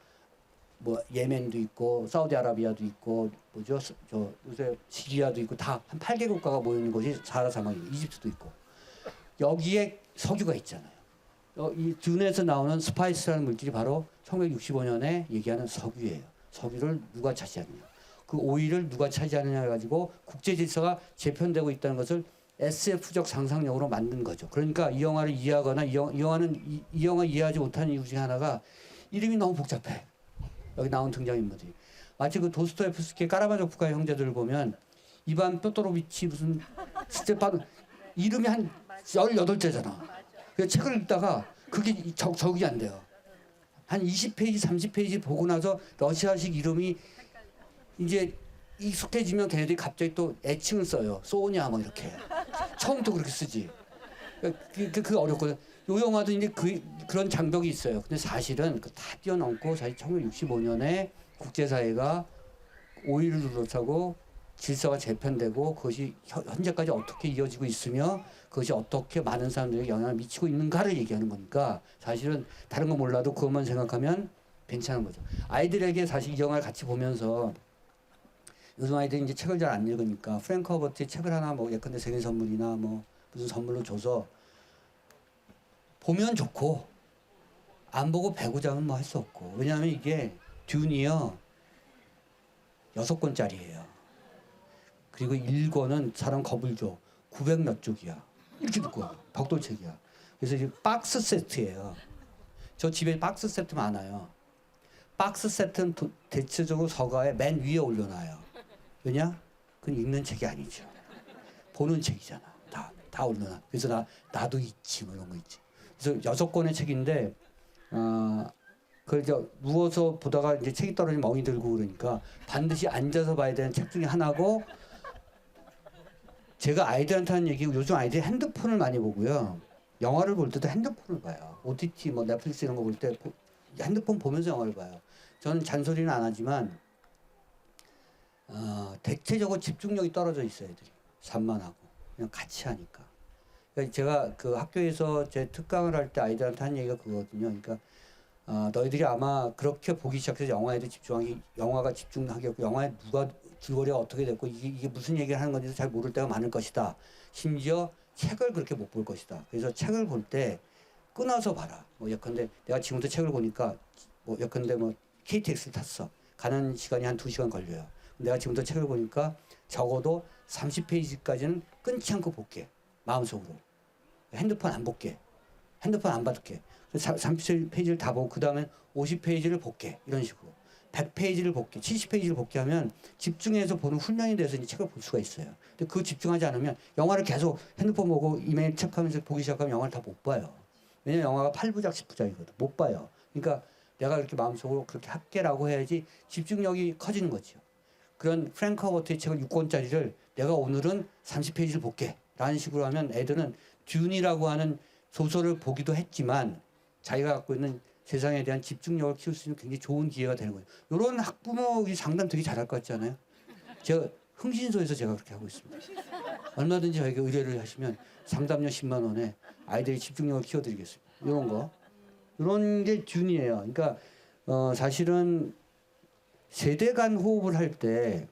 뭐 예멘도 있고 사우디아라비아도 있고 뭐죠? 저 요새 시리아도 있고 다 한 8개 국가가 모여 있는 곳이 사하라 사막이에요. 이집트도 있고. 여기에 석유가 있잖아요. 이 듄에서 나오는 스파이스라는 물질이 바로 1965년에 얘기하는 석유예요. 석유를 누가 차지하느냐. 그 오일을 누가 차지하느냐 해가지고 국제 질서가 재편되고 있다는 것을 SF적 상상력으로 만든 거죠. 그러니까 이 영화를 이해하거나 이 영화 이해하지 못하는 이유 중에 하나가 이름이 너무 복잡해. 여기 나온 등장인물들이. 마치 그 도스토옙스키의 까라마조프카의 형제들을 보면 이반 뾰또로비치 무슨 스테판 이름이 한 18자잖아. 그 책을 읽다가 그게 적이 안 돼요. 한 20페이지, 30페이지 보고 나서 러시아식 이름이 이제 익숙해지면 걔네들이 갑자기 또 애칭을 써요. 소냐 뭐 이렇게. 처음부터 그렇게 쓰지. 그 어렵거든. 요 영화도 이제 그런 장벽이 있어요. 근데 사실은 다 뛰어넘고 사실 1965년에 국제사회가 오일을 둘러싸고 질서가 재편되고 그것이 현재까지 어떻게 이어지고 있으며 그것이 어떻게 많은 사람들에게 영향을 미치고 있는가를 얘기하는 거니까 사실은 다른 거 몰라도 그것만 생각하면 괜찮은 거죠. 아이들에게 사실 이 영화를 같이 보면서 요즘 아이들이 이제 책을 잘 안 읽으니까 프랭크 허버트의 책을 하나 뭐 예컨대 생일 선물이나 뭐 무슨 선물로 줘서 보면 좋고 안 보고 배구자면 뭐 할 수 없고 왜냐하면 이게 듄이요 6권짜리예요. 그리고 1권은 사람 겁을 줘 900 몇 쪽이야. 이렇게 두꺼워 벽돌책이야. 그래서 이제 박스 세트예요. 저 집에 박스 세트 많아요. 박스 세트는 대체적으로 서가에 맨 위에 올려놔요. 왜냐? 그건 읽는 책이 아니죠. 보는 책이잖아. 다 올려놔. 그래서 나도 있지 뭐 이런 거 있지. 그래서 6권의 책인데 그걸 이제 누워서 보다가 이제 책이 떨어지면 멍이 들고 그러니까 반드시 앉아서 봐야 되는 책 중에 하나고 제가 아이들한테 하는 얘기 요즘 아이들이 핸드폰을 많이 보고요. 영화를 볼 때도 핸드폰을 봐요. OTT 뭐 넷플릭스 이런 거 볼 때 핸드폰 보면서 영화를 봐요. 저는 잔소리는 안 하지만 대체적으로 집중력이 떨어져 있어요. 애들이 산만하고 그냥 같이 하니까. 그러니까 제가 그 학교에서 제 특강을 할 때 아이들한테 한 얘기가 그거거든요. 그러니까 너희들이 아마 그렇게 보기 시작해서 영화가 집중하겠고 영화에 누가 줄거리가 어떻게 됐고 이게 무슨 얘기를 하는 건지도 잘 모를 때가 많을 것이다. 심지어 책을 그렇게 못 볼 것이다. 그래서 책을 볼 때 끊어서 봐라. 뭐 예컨대 내가 지금부터 책을 보니까 뭐 예컨대 뭐 KTX를 탔어. 가는 시간이 한 2시간 걸려요. 내가 지금부터 책을 보니까 적어도 30페이지까지는 끊지 않고 볼게. 마음속으로. 핸드폰 안 볼게. 핸드폰 안 받을게. 30페이지를 다 보고 그 다음에 50페이지를 볼게. 이런 식으로. 100페이지를 볼게. 70페이지를 볼게 하면 집중해서 보는 훈련이 돼서 이제 책을 볼 수가 있어요. 근데 그 집중하지 않으면 영화를 계속 핸드폰 보고 이메일 체크하면서 보기 시작하면 영화를 다 못 봐요. 왜냐면 영화가 8부작, 10부작이거든. 못 봐요. 그러니까 내가 그렇게 마음속으로 그렇게 할게라고 해야지 집중력이 커지는 거죠. 그런 프랭크 허버트의 책을 6권짜리를 내가 오늘은 30페이지를 볼게. 라는 식으로 하면 애들은 듄이라고 하는 소설을 보기도 했지만 자기가 갖고 있는 세상에 대한 집중력을 키울 수 있는 굉장히 좋은 기회가 되는 거예요. 이런 학부모 상담 되게 잘할 것 같지 않아요? 제가 흥신소에서 제가 그렇게 하고 있습니다. 얼마든지 저에게 의뢰를 하시면 상담료 10만 원에 아이들의 집중력을 키워드리겠습니다. 이런 거. 이런 게 듄이에요. 그러니까 사실은 세대 간 호흡을 할 때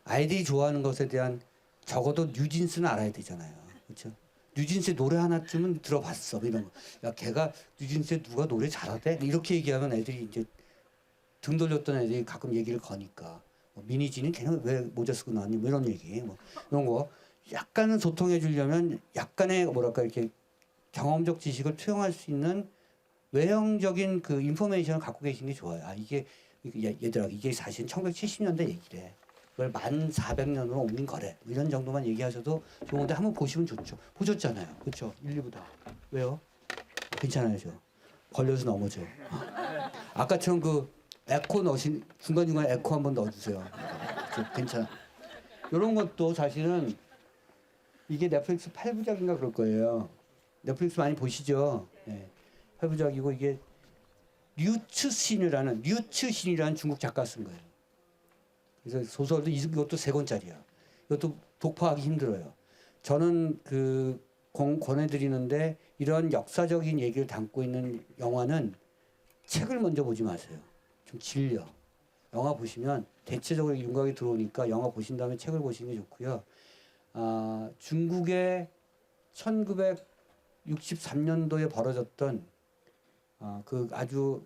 아이들이 좋아하는 것에 대한 적어도 뉴진스는 알아야 되잖아요. 그렇죠? 뉴진스의 노래 하나쯤은 들어봤어. 이런 거. 야, 걔가 뉴진스에 누가 노래 잘하대? 이렇게 얘기하면 애들이 이제 등 돌렸던 애들이 가끔 얘기를 거니까. 뭐 미니지는 걔는 왜 모자 쓰고 나왔니? 뭐 이런 얘기. 뭐 이런 거. 약간은 소통해 주려면 약간의 뭐랄까 이렇게 경험적 지식을 투영할 수 있는 외형적인 그 인포메이션을 갖고 계신 게 좋아요. 얘들아 이게 사실 1970년대 얘기래. 그걸 1400년으로 옮긴 거래. 이런 정도만 얘기하셔도 좋은데 한번 보시면 좋죠. 보셨잖아요. 그렇죠? 1, 2부 다. 왜요? 괜찮아요. 저. 걸려서 넘어져. 아까처럼 그 에코 넣으신 중간중간에 에코 한번 넣어주세요. 괜찮아. 이런 것도 사실은 이게 넷플릭스 8부작인가 그럴 거예요. 넷플릭스 많이 보시죠? 네. 8부작이고 이게 류츠신이라는 중국 작가 쓴 거예요. 그래서 소설도 이것도 3권짜리야. 이것도 독파하기 힘들어요. 저는 권해드리는데 이런 역사적인 얘기를 담고 있는 영화는 책을 먼저 보지 마세요. 좀 질려. 영화 보시면 대체적으로 윤곽이 들어오니까 영화 보신 다음에 책을 보시는 게 좋고요. 중국의 1963년도에 벌어졌던 아주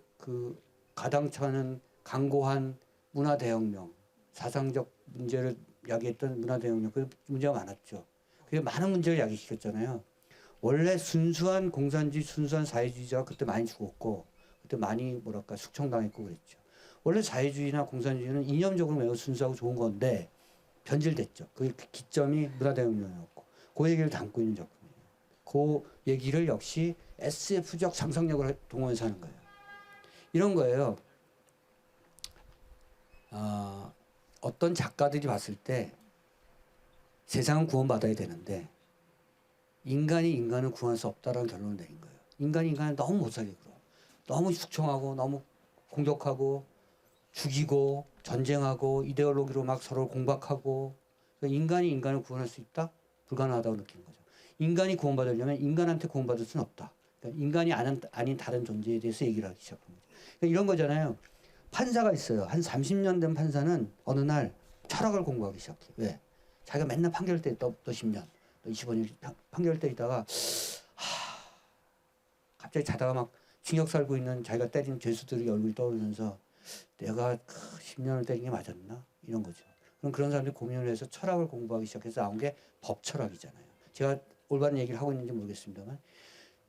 가당찮은 강고한 문화대혁명, 사상적 문제를 야기했던 문화대혁명, 그 문제가 많았죠. 그게 많은 문제를 야기시켰잖아요. 원래 순수한 공산주의, 순수한 사회주의자가 그때 많이 죽었고, 그때 많이 숙청당했고 그랬죠. 원래 사회주의나 공산주의는 이념적으로 매우 순수하고 좋은 건데 변질됐죠. 그 기점이 문화대혁명이었고, 그 얘기를 담고 있는 작품이에요. 그 얘기를 역시 SF적 상상력을 동원해서 하는 거예요. 이런 거예요. 어떤 작가들이 봤을 때 세상은 구원받아야 되는데 인간이 인간을 구원할 수 없다라는 결론을 내린 거예요. 인간이 인간을 너무 못살게 굴어. 너무 숙청하고 너무 공격하고 죽이고 전쟁하고 이데올로기로 막 서로 공박하고, 그러니까 인간이 인간을 구원할 수 있다? 불가능하다고 느낀 거죠. 인간이 구원받으려면 인간한테 구원받을 수는 없다. 그러니까 인간이 아닌 다른 존재에 대해서 얘기를 하기 시작한 거죠. 그러니까 이런 거잖아요. 판사가 있어요. 한 30년 된 판사는 어느 날 철학을 공부하기 시작해. 왜? 자기가 맨날 판결 때 또 10년, 또 25년 판결 때리다가 갑자기 자다가 막 징역 살고 있는 자기가 때린 죄수들의 얼굴이 떠오르면서 내가 10년을 때린 게 맞았나? 이런 거죠. 그럼 그런 사람들이 고민을 해서 철학을 공부하기 시작해서 나온 게 법철학이잖아요. 제가 올바른 얘기를 하고 있는지 모르겠습니다만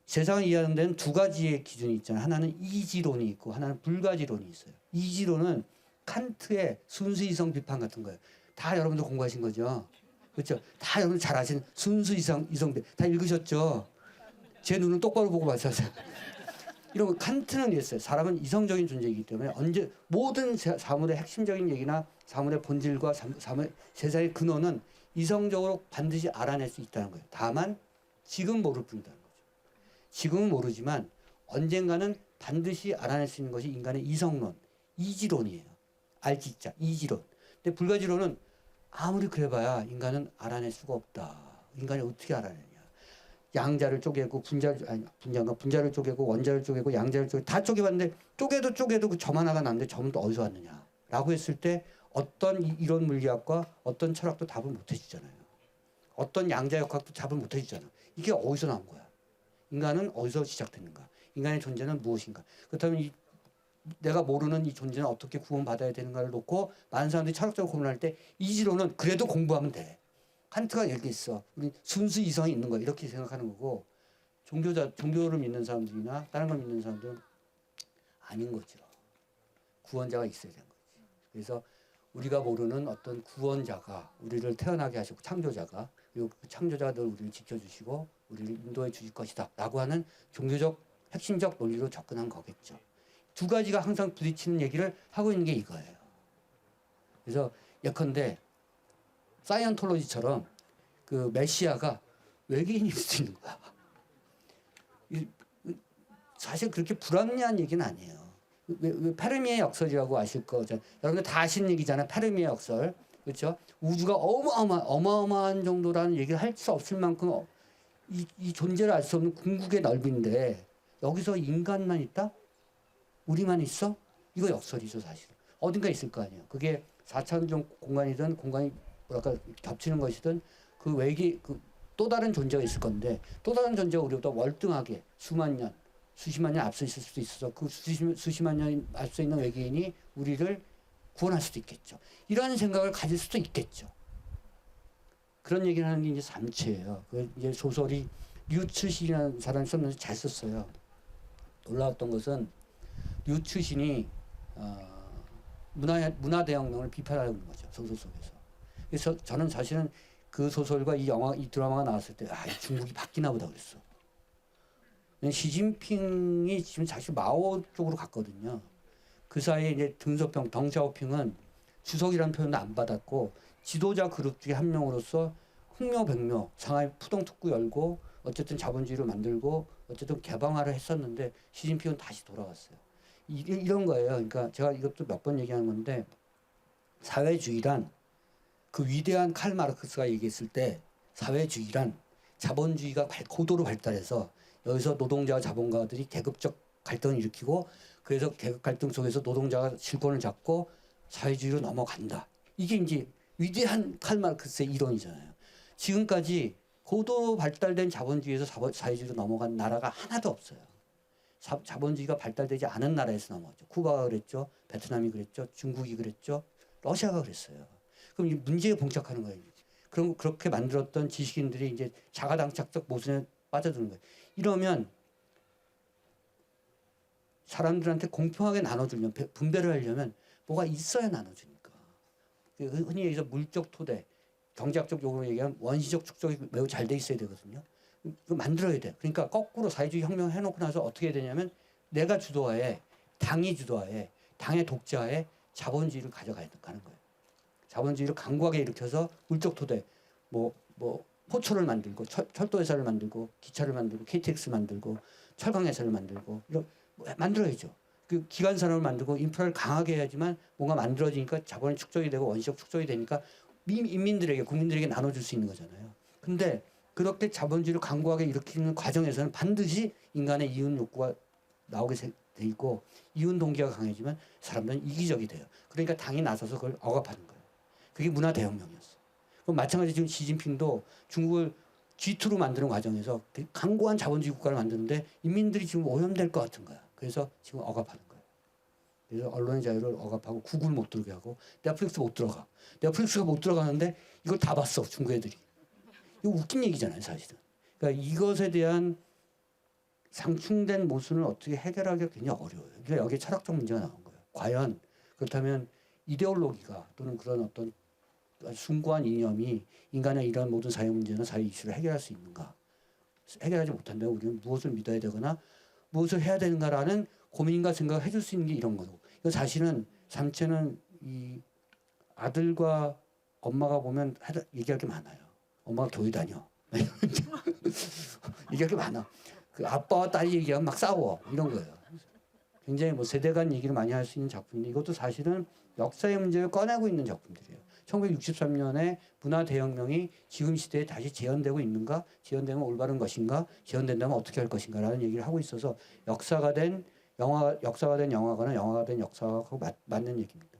세상을 이해하는 데는 두 가지의 기준이 있잖아요. 하나는 이지론이 있고 하나는 불가지론이 있어요. 이지론은 칸트의 순수이성 비판 같은 거예요. 다 여러분들 공부하신 거죠. 그렇죠? 다 여러분 잘 아시는 순수이성 다 읽으셨죠? 제 눈을 똑바로 보고 말씀하세요. 이런 거 칸트는 이랬어요. 사람은 이성적인 존재이기 때문에 언제 모든 사물의 핵심적인 얘기나 사물의 본질과 사물의 세상의 근원은 이성적으로 반드시 알아낼 수 있다는 거예요. 다만 지금 모를 뿐이다는 거죠. 지금은 모르지만 언젠가는 반드시 알아낼 수 있는 것이 인간의 이성론, 이지론이에요. 알지자, 이지론. 근데 불가지론은 아무리 그래봐야 인간은 알아낼 수가 없다. 인간이 어떻게 알아내냐? 양자를 쪼개고 분자를 쪼개고 원자를 쪼개고 양자를 쪼개고 다 쪼개봤는데 쪼개도 그 점 하나가 남는데 점은 또 어디서 왔느냐? 라고 했을 때 어떤 이론 물리학과 어떤 철학도 답을 못 해주잖아요. 어떤 양자역학도 답을 못 해주잖아요. 이게 어디서 나온 거야? 인간은 어디서 시작됐는가? 인간의 존재는 무엇인가? 그렇다면 내가 모르는 이 존재는 어떻게 구원받아야 되는가를 놓고 많은 사람들이 철학적으로 고민할 때 이지로는 그래도 공부하면 돼. 칸트가 이렇게 있어. 우리 순수 이성이 있는 거야. 이렇게 생각하는 거고 종교를 믿는 사람들이나 다른 걸 믿는 사람들은 아닌 거죠. 구원자가 있어야 되는 거지. 그래서 우리가 모르는 어떤 구원자가 우리를 태어나게 하시고 창조자가 그리고 그 창조자가 늘 우리를 지켜주시고 우리를 인도해 주실 것이다 라고 하는 종교적 핵심적 논리로 접근한 거겠죠. 두 가지가 항상 부딪히는 얘기를 하고 있는 게 이거예요. 그래서 예컨대 사이언톨로지처럼 그 메시아가 외계인일 수도 있는 거야. 사실 그렇게 불합리한 얘기는 아니에요. 페르미의 역설이라고 아실 거죠. 여러분들 다 아시는 얘기잖아요. 페르미의 역설. 그렇죠? 우주가 어마어마한 정도라는 얘기를 할 수 없을 만큼 이 존재를 알 수 없는 궁극의 넓이인데 여기서 인간만 있다? 우리만 있어? 이거 역설이죠, 사실은. 어딘가 있을 거 아니에요. 그게 4차원적 공간이든 공간이 겹치는 것이든 그 외계 또 다른 존재가 있을 건데 또 다른 존재가 우리보다 월등하게 수만 년, 수십만 년 앞서 있을 수도 있어서 그 수십만 년 앞서 있는 외계인이 우리를 구원할 수도 있겠죠. 이런 생각을 가질 수도 있겠죠. 그런 얘기를 하는 게 이제 삼체예요. 그 이제 소설이 류츠신이라는 사람이 썼는데 잘 썼어요. 놀라웠던 것은 류츠신이 문화대혁명을 비판하고 있는 거죠. 소설 속에서. 그래서 저는 사실은 그 소설과 이 드라마가 나왔을 때, 중국이 바뀌나 보다 그랬어. 시진핑이 지금 사실 마오 쪽으로 갔거든요. 그 사이에 이제 덩샤오핑은 주석이라는 표현도 안 받았고, 지도자 그룹 중에 한 명으로서 흥묘백묘, 상하이 푸동특구 열고, 어쨌든 자본주의를 만들고, 어쨌든 개방화를 했었는데, 시진핑은 다시 돌아왔어요. 이런 거예요. 그러니까 제가 이것도 몇 번 얘기하는 건데, 사회주의란 그 위대한 칼 마르크스가 얘기했을 때 사회주의란 자본주의가 고도로 발달해서 여기서 노동자와 자본가들이 계급적 갈등을 일으키고 그래서 계급 갈등 속에서 노동자가 실권을 잡고 사회주의로 넘어간다. 이게 이제 위대한 칼 마르크스의 이론이잖아요. 지금까지 고도 발달된 자본주의에서 사회주의로 넘어간 나라가 하나도 없어요. 자본주의가 발달되지 않은 나라에서 넘어갔죠. 쿠바가 그랬죠. 베트남이 그랬죠. 중국이 그랬죠. 러시아가 그랬어요. 그럼 이 문제에 봉착하는 거예요. 그럼 그렇게 만들었던 지식인들이 이제 자가당착적 모순에 빠져드는 거예요. 이러면 사람들한테 공평하게 나눠주려면 분배를 하려면 뭐가 있어야 나눠주니까. 흔히 얘기해서 물적 토대, 경제학적 용어로 얘기하면 원시적 축적이 매우 잘 돼 있어야 되거든요. 그 만들어야 돼. 그러니까 거꾸로 사회주의 혁명 해놓고 나서 어떻게 해야 되냐면 내가 주도하에 당이 주도하에 당의 독자에 자본주의를 가져가는 거예요. 자본주의를 강고하게 일으켜서 물적 토대 뭐 포초를 만들고 철도 회사를 만들고 기차를 만들고 KTX 만들고 철강 회사를 만들고 이런 만들어야죠. 그 기관 산업을 만들고 인프라를 강하게 해야지만 뭔가 만들어지니까 자본이 축적이 되고 원시적 축적이 되니까 인민들에게 국민들에게 나눠줄 수 있는 거잖아요. 근데 그렇게 자본주의를 강고하게 일으키는 과정에서는 반드시 인간의 이윤 욕구가 나오게 돼 있고 이윤 동기가 강해지면 사람들은 이기적이 돼요. 그러니까 당이 나서서 그걸 억압하는 거예요. 그게 문화 대혁명이었어. 그럼 마찬가지 지금 시진핑도 중국을 G2로 만드는 과정에서 강고한 자본주의 국가를 만드는데 인민들이 지금 오염될 것 같은 거야. 그래서 지금 억압하는 거예요. 그래서 언론의 자유를 억압하고 구글 못 들게 하고 넷플릭스 못 들어가. 넷플릭스가 못 들어가는데 이걸 다 봤어 중국 애들이. 이거 웃긴 얘기잖아요 사실은. 그러니까 이것에 대한 상충된 모순을 어떻게 해결하기가 굉장히 어려워요. 그러니까 여기에 철학적 문제가 나온 거예요. 과연 그렇다면 이데올로기가 또는 그런 어떤 숭고한 이념이 인간의 이런 모든 사회 문제나 사회 이슈를 해결할 수 있는가? 해결하지 못한다면 우리는 무엇을 믿어야 되거나 무엇을 해야 되는가라는 고민과 생각을 해줄 수 있는 게 이런 거고. 이거 사실은 삼체는 이 아들과 엄마가 보면 얘기할 게 많아요. 엄마가 교회 다녀. 얘기할 게 많아. 그 아빠와 딸이 얘기하면 막 싸워. 이런 거예요. 굉장히 뭐 세대 간 얘기를 많이 할 수 있는 작품인데 이것도 사실은 역사의 문제를 꺼내고 있는 작품들이에요. 1963년에 문화 대혁명이 지금 시대에 다시 재현되고 있는가? 재현되면 올바른 것인가? 재현된다면 어떻게 할 것인가라는 얘기를 하고 있어서 역사가 된 영화가나 영화가 된 역사하고 맞는 얘기입니다.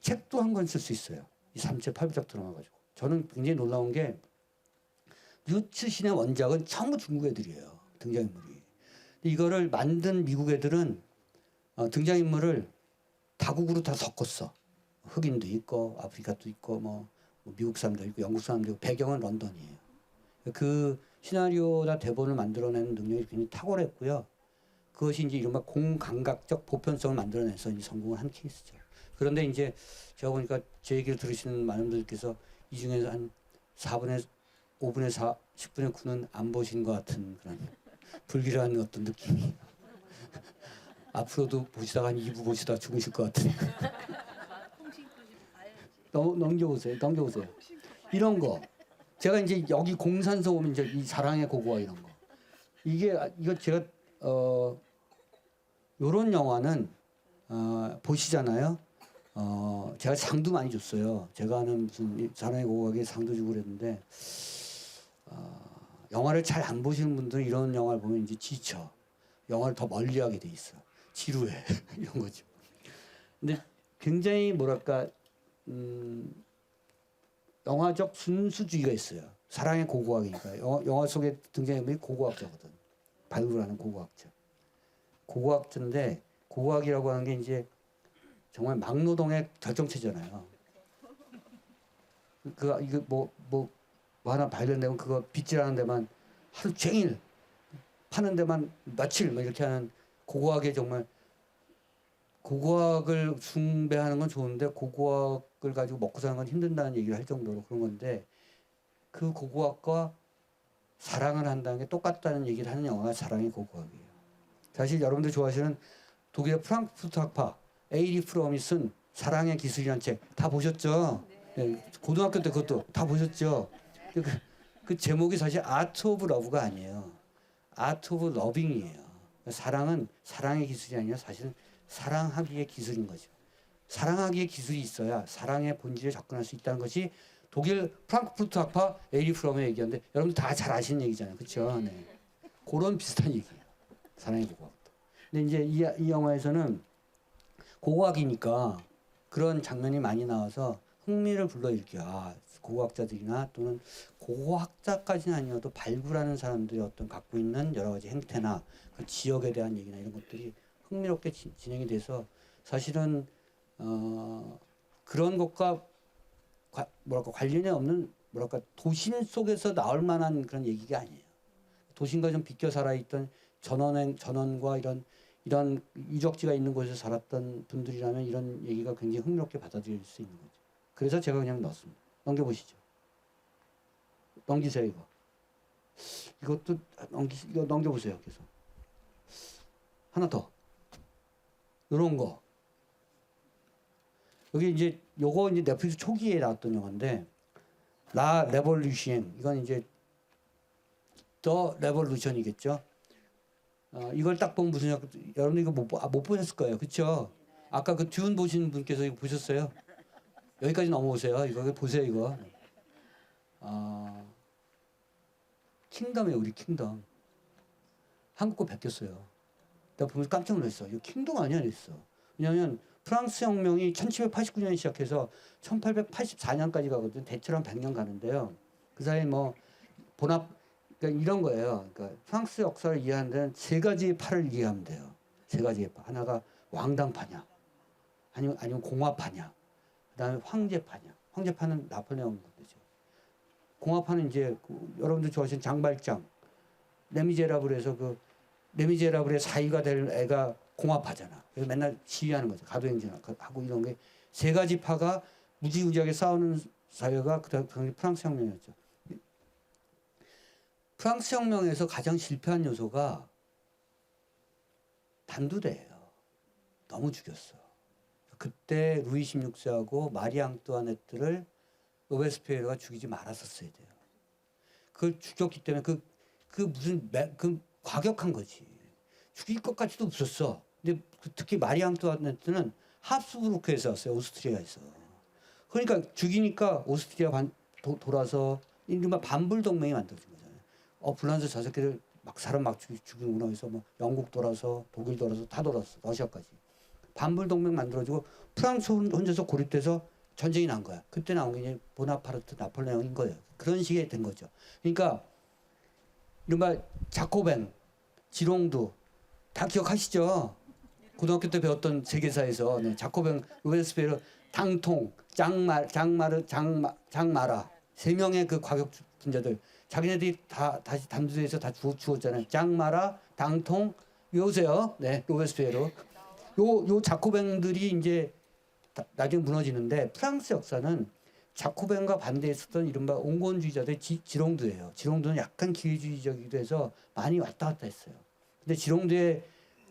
책도 한 권 쓸 수 있어요. 이 삼체 8부작 들어가가지고. 저는 굉장히 놀라운 게 류츠 신의 원작은 전부 중국 애들이에요. 등장인물이. 이거를 만든 미국 애들은 등장인물을 다국으로 다 섞었어. 흑인도 있고 아프리카도 있고 뭐 미국 사람도 있고 영국 사람도 있고 배경은 런던이에요. 그 시나리오나 대본을 만들어내는 능력이 굉장히 탁월했고요. 그것이 이제 이른바 공감각적 보편성을 만들어내서 이제 성공을 한 케이스죠. 그런데 이제 제가 보니까 제 얘기를 들으시는 많은 분들께서 이 중에서 한 5분의 4, 10분의 9는 안 보신 것 같은 그런 불길한 어떤 느낌이. 앞으로도 보시다가 한 2부 보시다가 죽으실 것 같은. 넘겨보세요. 이런 거. 제가 이제 여기 공산서 오면 이제 이 사랑의 고고와 이런 거. 이거 제가 요런 영화는 보시잖아요. 제가 상도 많이 줬어요. 제가 하는 무슨 사랑의 고고하게 상도 주고 그랬는데 영화를 잘 안 보시는 분들은 이런 영화를 보면 이제 지쳐. 영화를 더 멀리하게 돼 있어. 지루해. 이런 거죠. 근데 굉장히 뭐랄까 영화적 순수주의가 있어요. 사랑의 고고학이니까. 영화 속에 등장인물이 고고학자거든. 발굴하는 고고학자. 고고학자인데 고고학이라고 하는 게 이제 정말 막노동의 결정체잖아요. 이거 뭐 하나 발견되면 그거 빗질하는 데만 하루 종일 파는 데만 며칠 뭐 이렇게 하는 고고학에 정말 고고학을 숭배하는 건 좋은데 고고학을 가지고 먹고 사는 건 힘든다는 얘기를 할 정도로 그런 건데 그 고고학과 사랑을 한다는 게 똑같다는 얘기를 하는 영화가 사랑의 고고학이에요. 사실 여러분들 좋아하시는 독일의 프랑크푸르트 학파 에이리 프롬이 쓴 사랑의 기술이라는 책 다 보셨죠? 네, 고등학교 때 그것도 다 보셨죠? 그 제목이 사실 아트 오브 러브가 아니에요. 아트 오브 러빙이에요. 사랑은 사랑의 기술이 아니라 사실은 사랑하기의 기술인 거죠. 사랑하기의 기술이 있어야 사랑의 본질에 접근할 수 있다는 것이 독일 프랑크푸르트 학파 에리 프롬의 얘기인데 여러분들 다 잘 아시는 얘기잖아요. 그렇죠? 네. 그런 비슷한 얘기예요. 사랑의 고고학도. 근데 이제 이 영화에서는 고고학이니까 그런 장면이 많이 나와서 흥미를 불러일으켜요. 아, 고고학자들이나 또는 고고학자까지는 아니어도 발굴하는 사람들이 어떤 갖고 있는 여러 가지 행태나 그 지역에 대한 얘기나 이런 것들이 흥미롭게 진행이 돼서 사실은 그런 것과 뭐랄까 관련이 없는 뭐랄까 도심 속에서 나올 만한 그런 얘기가 아니에요. 도심과 좀 비껴 살아있던 전원과 이런 유적지가 있는 곳에서 살았던 분들이라면 이런 얘기가 굉장히 흥미롭게 받아들일 수 있는 거죠. 그래서 제가 그냥 넣었습니다. 넘겨보시죠. 넘기세요 이거. 이것도 이거 넘겨보세요. 계속. 하나 더. 이런 거. 여기 이제 요거 이제 넷플릭스 초기에 나왔던 영화인데 라 레볼루션 이건 이제 더 레볼루션이겠죠. 이걸 딱 보면 무슨 여러분 이거 못 보셨을 거예요. 그렇죠? 아까 그 듀운 보신 분께서 이거 보셨어요? 여기까지 넘어오세요. 이거 보세요 이거. 킹덤이에요. 우리 킹덤. 한국 거 베꼈어요. 내가 보면서 깜짝 놀랐어. 이거 킹덤 아니야 그랬어. 왜냐하면 프랑스 혁명이 1789년에 시작해서 1884년까지 가거든. 대체로 한 100년 가는데요. 그 사이에 뭐 그러니까 이런 거예요. 그러니까 프랑스 역사를 이해하는 데는 세 가지의 파를 이해하면 돼요. 세 가지의 파. 하나가 왕당파냐, 아니면 공화파냐, 그다음에 황제파냐. 황제파는 나폴레옹 거죠. 공화파는 이제 여러분들 좋아하시는 장발장, 레미제라블에서 그 레미제라블의 사위가 될 애가 공화파잖아. 그래서 맨날 시위하는 거죠. 가도행진하고 이런 게 세 가지 파가 무지무지하게 싸우는 사회가 그 프랑스 혁명이었죠. 프랑스 혁명에서 가장 실패한 요소가 단두대예요. 너무 죽였어. 그때 루이 16세하고 마리 앙뚜아네트를 로베스피에르가 죽이지 말았었어야 돼요. 그걸 죽였기 때문에 그 과격한 거지. 죽일 것 같지도 없었어. 근데 특히 마리 앙뚜아네트는 합스부르크에서 왔어요. 오스트리아에서. 그러니까 죽이니까 오스트리아 돌아서 이른바 반불 동맹이 만들어진 거잖아요. 불란서 저 새끼들 사람 막 죽이구나 해서 뭐 영국 돌아서 독일 돌아서 다 돌았어. 러시아까지. 반불 동맹 만들어지고 프랑스 혼자서 고립돼서 전쟁이 난 거야. 그때 나온 게 이제 보나파르트 나폴레옹인 거예요. 그런 식이 된 거죠. 그러니까 이른바 자코뱅, 지롱두 다 기억하시죠? 고등학교 때 배웠던 세계사에서 자코뱅, 로베스피에르, 당통, 장마라 세 명의 그 과격 분자들 자기네들이 다시 단두대에서 다 죽었잖아요. 장마라, 당통 외우세요. 네, 로베스피에르. 요 자코뱅들이 이제 나중에 무너지는데 프랑스 역사는 자코뱅과 반대했었던 이른바 온건주의자들의 지롱두예요. 지롱두는 약간 기회주의적이기도 해서 많이 왔다 갔다 했어요. 근데 지롱두의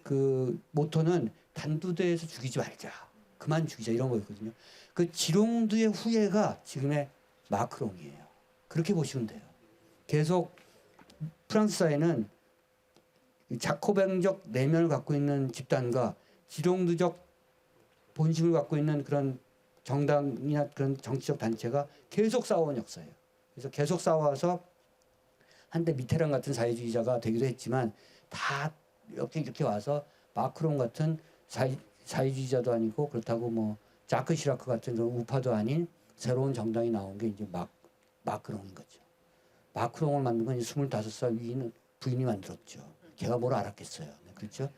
그 모토는 단두대에서 죽이지 말자. 그만 죽이자 이런 거였거든요. 그 지롱두의 후예가 지금의 마크롱이에요. 그렇게 보시면 돼요. 계속 프랑스 사회는 자코뱅적 내면을 갖고 있는 집단과 지롱두적 본심을 갖고 있는 그런 정당이나 그런 정치적 단체가 계속 싸워온 역사예요. 그래서 계속 싸워서 한때 미테랑 같은 사회주의자가 되기도 했지만 다 이렇게 와서 마크롱 같은 사회주의자도 아니고 그렇다고 뭐 자크 시라크 같은 그런 우파도 아닌 새로운 정당이 나온 게 이제 마크롱인 거죠. 마크롱을 만든 건 25살 위인 부인이 만들었죠. 걔가 뭘 알았겠어요. 그렇죠?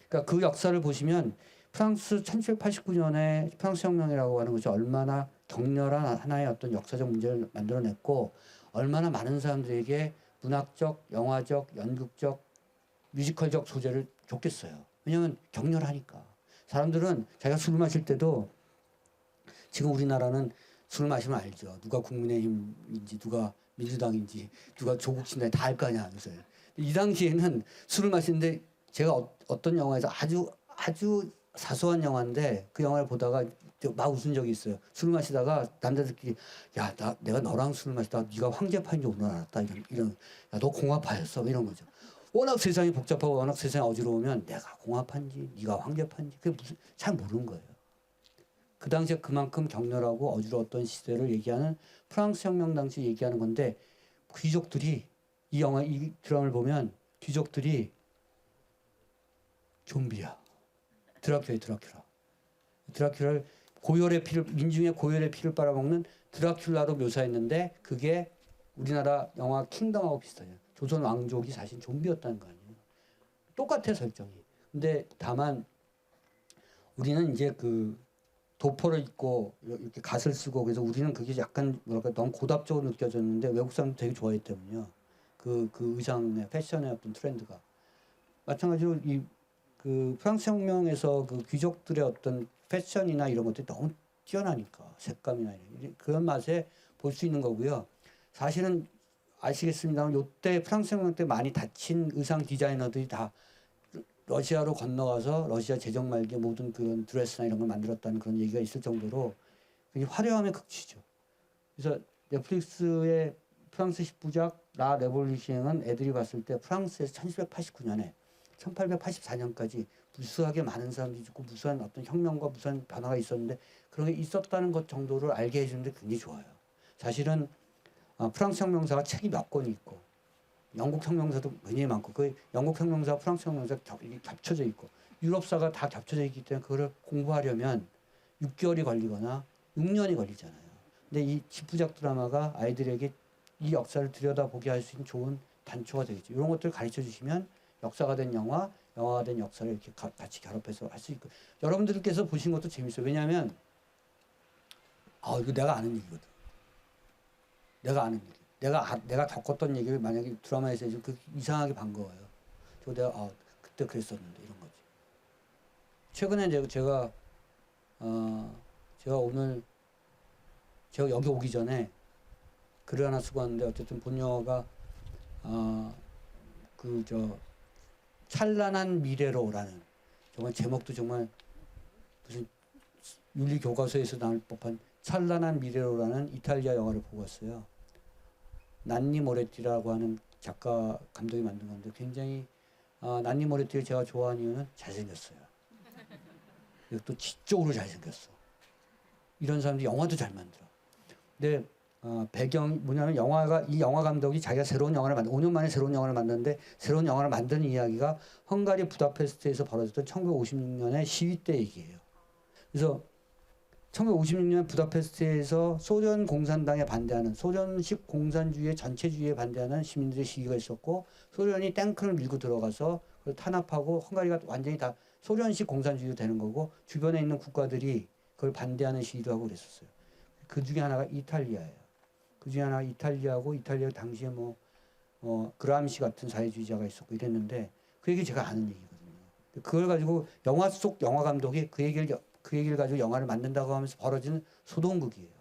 그러니까 그 역사를 보시면 프랑스 1789년에 프랑스 혁명이라고 하는 것이 얼마나 격렬한 하나의 어떤 역사적 문제를 만들어냈고 얼마나 많은 사람들에게 문학적, 영화적, 연극적, 뮤지컬적 소재를 줬겠어요. 왜냐하면 격렬하니까. 사람들은 자기가 술 마실 때도 지금 우리나라는 술 마시면 알죠. 누가 국민의힘인지 누가 민주당인지 누가 조국신당 다 알 거 아니야. 그래서 이 당시에는 술을 마시는데 제가 어떤 영화에서 아주 사소한 영화인데 그 영화를 보다가 막 웃은 적이 있어요. 술 마시다가 남자들끼리 야, 내가 너랑 술 마시다가 네가 황제파인 줄 오늘 알았다. 이런 야, 너 공화파였어. 이런 거죠. 워낙 세상이 복잡하고 워낙 세상이 어지러우면 내가 공화파인지 네가 황제파인지 그게 무슨 잘 모르는 거예요. 그 당시에 그만큼 격렬하고 어지러웠던 시대를 얘기하는 프랑스 혁명 당시 얘기하는 건데 귀족들이 이 드라마를 보면 귀족들이 좀비야. 드라큘라를 민중의 고열의 피를 빨아먹는 드라큘라로 묘사했는데 그게 우리나라 영화 킹덤하고 비슷해요. 조선 왕족이 사실 좀비였다는 거 아니에요. 똑같아 설정이. 근데 다만 우리는 이제 그 도포를 입고 이렇게 갓을 쓰고 그래서 우리는 그게 약간 뭐랄까 너무 고답적으로 느껴졌는데 외국 사람도 되게 좋아했거든요. 그 의상의 패션의 어떤 트렌드가 마찬가지로 이 그 프랑스 혁명에서 그 귀족들의 어떤 패션이나 이런 것들이 너무 뛰어나니까 색감이나 그런 맛에 볼 수 있는 거고요. 사실은 아시겠습니다만 요때 프랑스 혁명 때 많이 다친 의상 디자이너들이 다 러시아로 건너가서 러시아 제정 말기에 모든 그런 드레스나 이런 걸 만들었다는 그런 얘기가 있을 정도로 굉장히 화려함의 극치죠. 그래서 넷플릭스의 프랑스 10부작 라 레볼루시옹은 애들이 봤을 때 프랑스에서 1789년에 1884년까지 무수하게 많은 사람들이 죽고 무수한 어떤 혁명과 무수한 변화가 있었는데 그런 게 있었다는 것 정도를 알게 해주는데 굉장히 좋아요. 사실은 프랑스 혁명사가 책이 몇 권이 있고 영국 혁명사도 굉장히 많고 그 영국 혁명사, 프랑스 혁명사 겹쳐져 있고 유럽사가 다 겹쳐져 있기 때문에 그거를 공부하려면 6개월이 걸리거나 6년이 걸리잖아요. 근데 이 10부작 드라마가 아이들에게 이 역사를 들여다보게 할 수 있는 좋은 단초가 되겠죠. 이런 것들을 가르쳐 주시면 역사가 된 영화, 영화가 된 역사를 이렇게 같이 결합해서 할 수 있고 여러분들께서 보신 것도 재밌어요. 왜냐하면 이거 내가 아는 얘기거든. 내가 아는 얘기. 내가 겪었던 얘기를 만약에 드라마에서 해주면 그 이상하게 반가워요. 저 내가 그때 그랬었는데 이런 거지. 최근에 제가 오늘 제가 여기 오기 전에 글을 하나 쓰고 왔는데 어쨌든 본 영화가 찬란한 미래로라는 정말 제목도 정말 무슨 윤리 교과서에서 나올 법한 찬란한 미래로라는 이탈리아 영화를 보고 왔어요. 난니 모레티라고 하는 작가 감독이 만든 건데 굉장히 난니 모레티를 제가 좋아하는 이유는 잘생겼어요. 또 지적으로 잘생겼어. 이런 사람들이 영화도 잘 만들어. 근데 배경이 뭐냐면 이 영화 감독이 자기가 새로운 영화를 5년 만에 새로운 영화를 만드는데 새로운 영화를 만드는 이야기가 헝가리 부다페스트에서 벌어졌던 1956년의 시위 때 얘기예요. 그래서 1956년 부다페스트에서 소련 공산당에 반대하는 소련식 공산주의의 전체주의에 반대하는 시민들의 시위가 있었고 소련이 탱크를 밀고 들어가서 그걸 탄압하고 헝가리가 완전히 다 소련식 공산주의로 되는 거고 주변에 있는 국가들이 그걸 반대하는 시위를 하고 그랬었어요. 그 중에 하나가 이탈리아예요. 그 중에 하나가 이탈리아고 이탈리아 당시에 그람시 같은 사회주의자가 있었고 이랬는데 그 얘기 제가 아는 얘기거든요. 그걸 가지고 영화 속 영화 감독이 그 얘기를 가지고 영화를 만든다고 하면서 벌어지는 소동극이에요.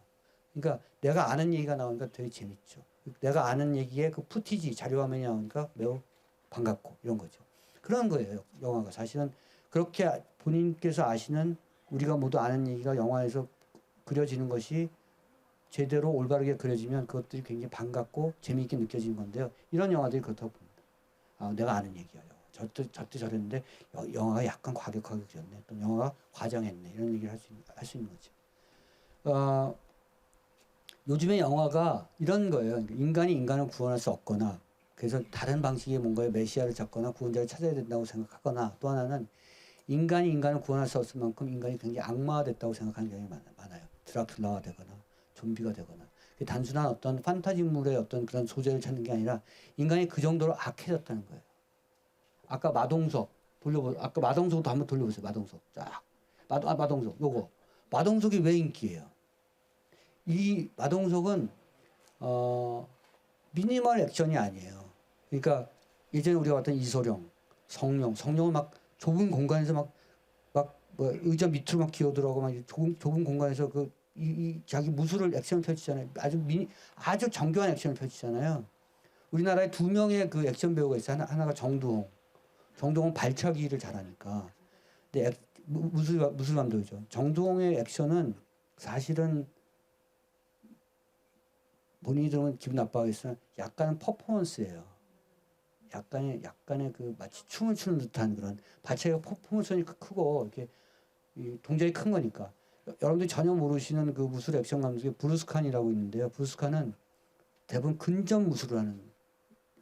그러니까 내가 아는 얘기가 나오니까 되게 재밌죠. 내가 아는 얘기에 그 푸티지 자료화면이 나오니까 매우 반갑고 이런 거죠. 그런 거예요. 영화가 사실은 그렇게 본인께서 아시는 우리가 모두 아는 얘기가 영화에서 그려지는 것이 제대로 올바르게 그려지면 그것들이 굉장히 반갑고 재미있게 느껴지는 건데요. 이런 영화들이 그렇다고 봅니다. 내가 아는 얘기야. 저때 저랬는데 영화가 약간 과격하게 그렸네. 또 영화가 과장했네. 이런 얘기를 할 수 있는 거죠. 요즘에 영화가 이런 거예요. 인간이 인간을 구원할 수 없거나 그래서 다른 방식의 뭔가의 메시아를 찾거나 구원자를 찾아야 된다고 생각하거나 또 하나는 인간이 인간을 구원할 수 없을 만큼 인간이 굉장히 악마화됐다고 생각하는 경향이 많아요. 드라큘라가 되거나 좀비가 되거나 단순한 어떤 판타지물의 어떤 그런 소재를 찾는 게 아니라 인간이 그 정도로 악해졌다는 거예요. 아까 마동석도 한번 돌려보세요. 마동석 쫙 마동석 요거 마동석이 왜 인기예요? 이 마동석은 미니멀 액션이 아니에요. 그러니까 예전에 우리가 봤던 이소룡, 성룡은 막 좁은 공간에서 막 의자 밑으로 막 기어들어가고 막 좁은 공간에서 자기 무술을 액션을 펼치잖아요. 아주 정교한 액션을 펼치잖아요. 우리나라에 2명의 그 액션 배우가 있어요. 하나가 정두홍은 발차기를 잘하니까. 근데 무술 감독이죠. 정두홍의 액션은 사실은 본인이 들으면 기분 나빠하겠으나 약간은 퍼포먼스예요. 약간의 그 마치 춤을 추는 듯한 그런 발차기가 퍼포먼스가 크고 이렇게 동작이 큰 거니까. 여러분들이 전혀 모르시는 그 무술 액션 감독의 브루스 칸이라고 있는데요. 브루스 칸은 대부분 근접 무술을 하는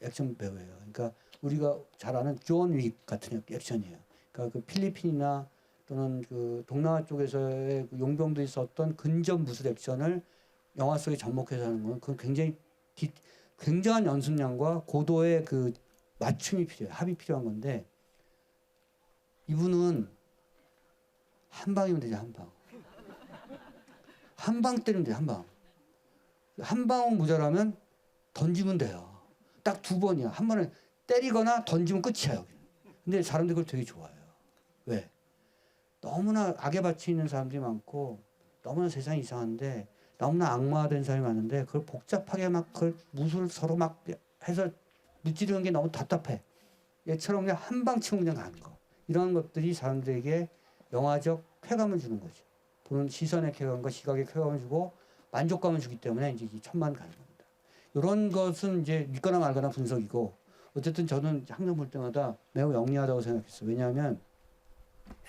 액션 배우예요. 그러니까 우리가 잘 아는 존 윅 같은 액션이에요. 그러니까 그 필리핀이나 또는 그 동남아 쪽에서의 그 용병들이 썼던 근접 무술 액션을 영화 속에 접목해서 하는 건 그건 굉장한 연습량과 고도의 그 맞춤이 필요해요. 합이 필요한 건데 이분은 한 방이면 되죠. 한 방. 한 방 때리면 돼요. 한 방. 한 방은 모자라면 던지면 돼요. 딱 두 번이야. 한 번에 때리거나 던지면 끝이야. 여기. 근데 사람들이 그걸 되게 좋아해요. 왜? 너무나 악에 받쳐 있는 사람들이 많고 너무나 세상이 이상한데 너무나 악마화된 사람이 많은데 그걸 복잡하게 막 그걸 무술 서로 막 해서 무찌르는 게 너무 답답해. 얘처럼 그냥 한 방 치고 그냥 가는 거. 이런 것들이 사람들에게 영화적 쾌감을 주는 거죠. 보는 시선의 쾌감과 시각의 쾌감을 주고 만족감을 주기 때문에 이제 천만 가는 겁니다. 이런 것은 이제 믿거나 말거나 분석이고 어쨌든 저는 항상 볼 때마다 매우 영리하다고 생각했어요. 왜냐하면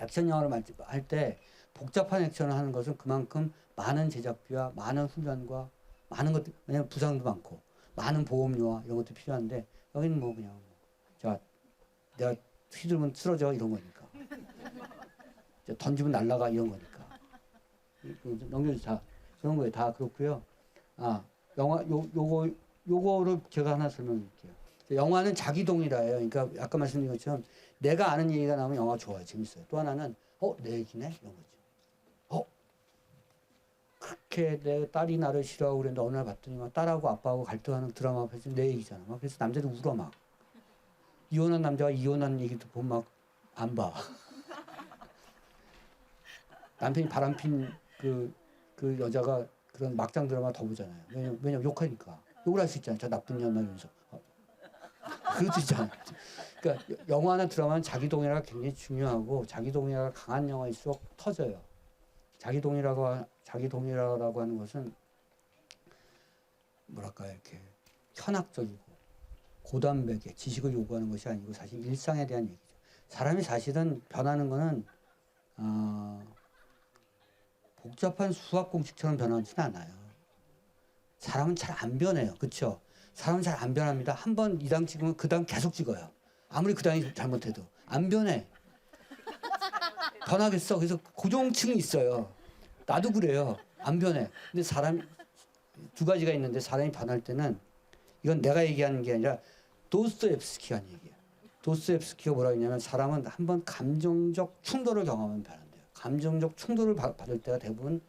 액션 영화를 할 때 복잡한 액션을 하는 것은 그만큼 많은 제작비와 많은 훈련과 많은 것들, 왜냐하면 부상도 많고 많은 보험료와 이런 것도 필요한데 여기는 뭐 그냥 자 내가 휘두르면 쓰러져 이런 거니까 던지면 날아가 이런 거니까 넘겨주세요. 다 그런 거예요. 다 그렇고요. 아 영화 요거를 제가 하나 설명드릴게요. 영화는 자기동일화예요. 그러니까 아까 말씀드린 것처럼 내가 아는 얘기가 나오면 영화 좋아요. 재밌어요. 또 하나는 내 얘기네 이런 거죠. 그렇게 내 딸이 나를 싫어하고 그랬는데 어느 날 봤더니 막 딸하고 아빠하고 갈등하는 드라마 앞에서 내 얘기잖아. 막 그래서 남자들 울어 막. 이혼한 남자가 이혼한 얘기도 보면 막 안 봐. 남편이 바람핀 그 여자가 그런 막장 드라마 더 보잖아요. 왜냐면 욕하니까. 욕을 할 수 있잖아요. 저 나쁜 년아 이러면서. 그것도 있잖아요. 그러니까 영화나 드라마는 자기 동일화가 굉장히 중요하고 자기 동일화가 강한 영화일수록 터져요. 자기 동일화라고 하는 것은 뭐랄까 이렇게 현학적이고 고단백의 지식을 요구하는 것이 아니고 사실 일상에 대한 얘기죠. 사람이 사실은 변하는 거는 복잡한 수학 공식처럼 변하지는 않아요. 사람은 잘 안 변해요. 그렇죠? 사람은 잘 안 변합니다. 한 번 이 당 찍으면 그 당 계속 찍어요. 아무리 그 당이 잘못해도 안 변해. 변하겠어. 그래서 고정층이 있어요. 나도 그래요. 안 변해. 근데 사람 두 가지가 있는데 사람이 변할 때는 이건 내가 얘기하는 게 아니라 도스토옙스키가 하는 얘기예요. 도스토옙스키가 뭐라고 했냐면 사람은 한번 감정적 충돌을 경험하면 변한대요. 감정적 충돌을 받을 때가 대부분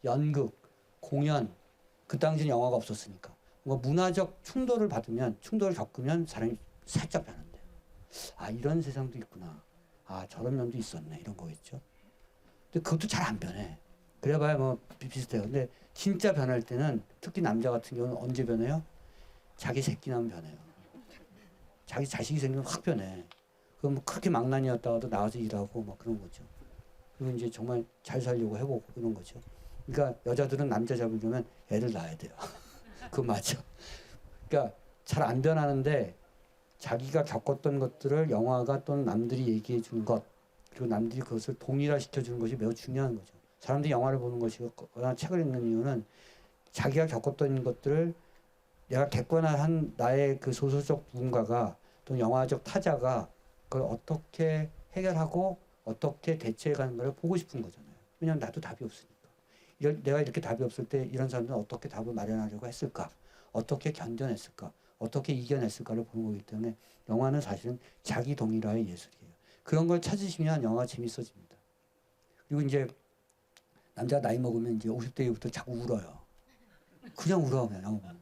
연극, 공연, 그 당시는 영화가 없었으니까. 뭔가 문화적 충돌을 겪으면 사람이 살짝 변한대요. 아, 이런 세상도 있구나. 아, 저런 면도 있었네. 이런 거겠죠. 근데 그것도 잘 안 변해. 그래봐야 뭐 비슷해요. 근데 진짜 변할 때는 특히 남자 같은 경우는 언제 변해요? 자기 새끼 나면 변해요. 자기 자식이 생기면 확 변해. 그럼 뭐 그렇게 망나니였다가도 나와서 일하고 막 그런 거죠. 그리고 이제 정말 잘 살려고 해보고 그런 거죠. 그러니까 여자들은 남자 잡으려면 애를 낳아야 돼요. 그거 맞죠. 그러니까 잘 안 변하는데 자기가 겪었던 것들을 영화가 또는 남들이 얘기해 주는 것 그리고 남들이 그것을 동일화시켜 주는 것이 매우 중요한 거죠. 사람들이 영화를 보는 것이거나 책을 읽는 이유는 자기가 겪었던 것들을 내가 객관화한 나의 그 소설적 누군가가 또는 영화적 타자가 그걸 어떻게 해결하고 어떻게 대처해가는 걸 보고 싶은 거잖아요. 왜냐하면 나도 답이 없으니까. 내가 이렇게 답이 없을 때 이런 사람들은 어떻게 답을 마련하려고 했을까? 어떻게 견뎌냈을까? 어떻게 이겨냈을까를 보는 거기 때문에 영화는 사실은 자기 동일화의 예술이에요. 그런 걸 찾으시면 영화가 재밌어집니다. 그리고 이제 남자가 나이 먹으면 이제 50대 이후부터 자꾸 울어요. 그냥 울어 그냥 영화 보면.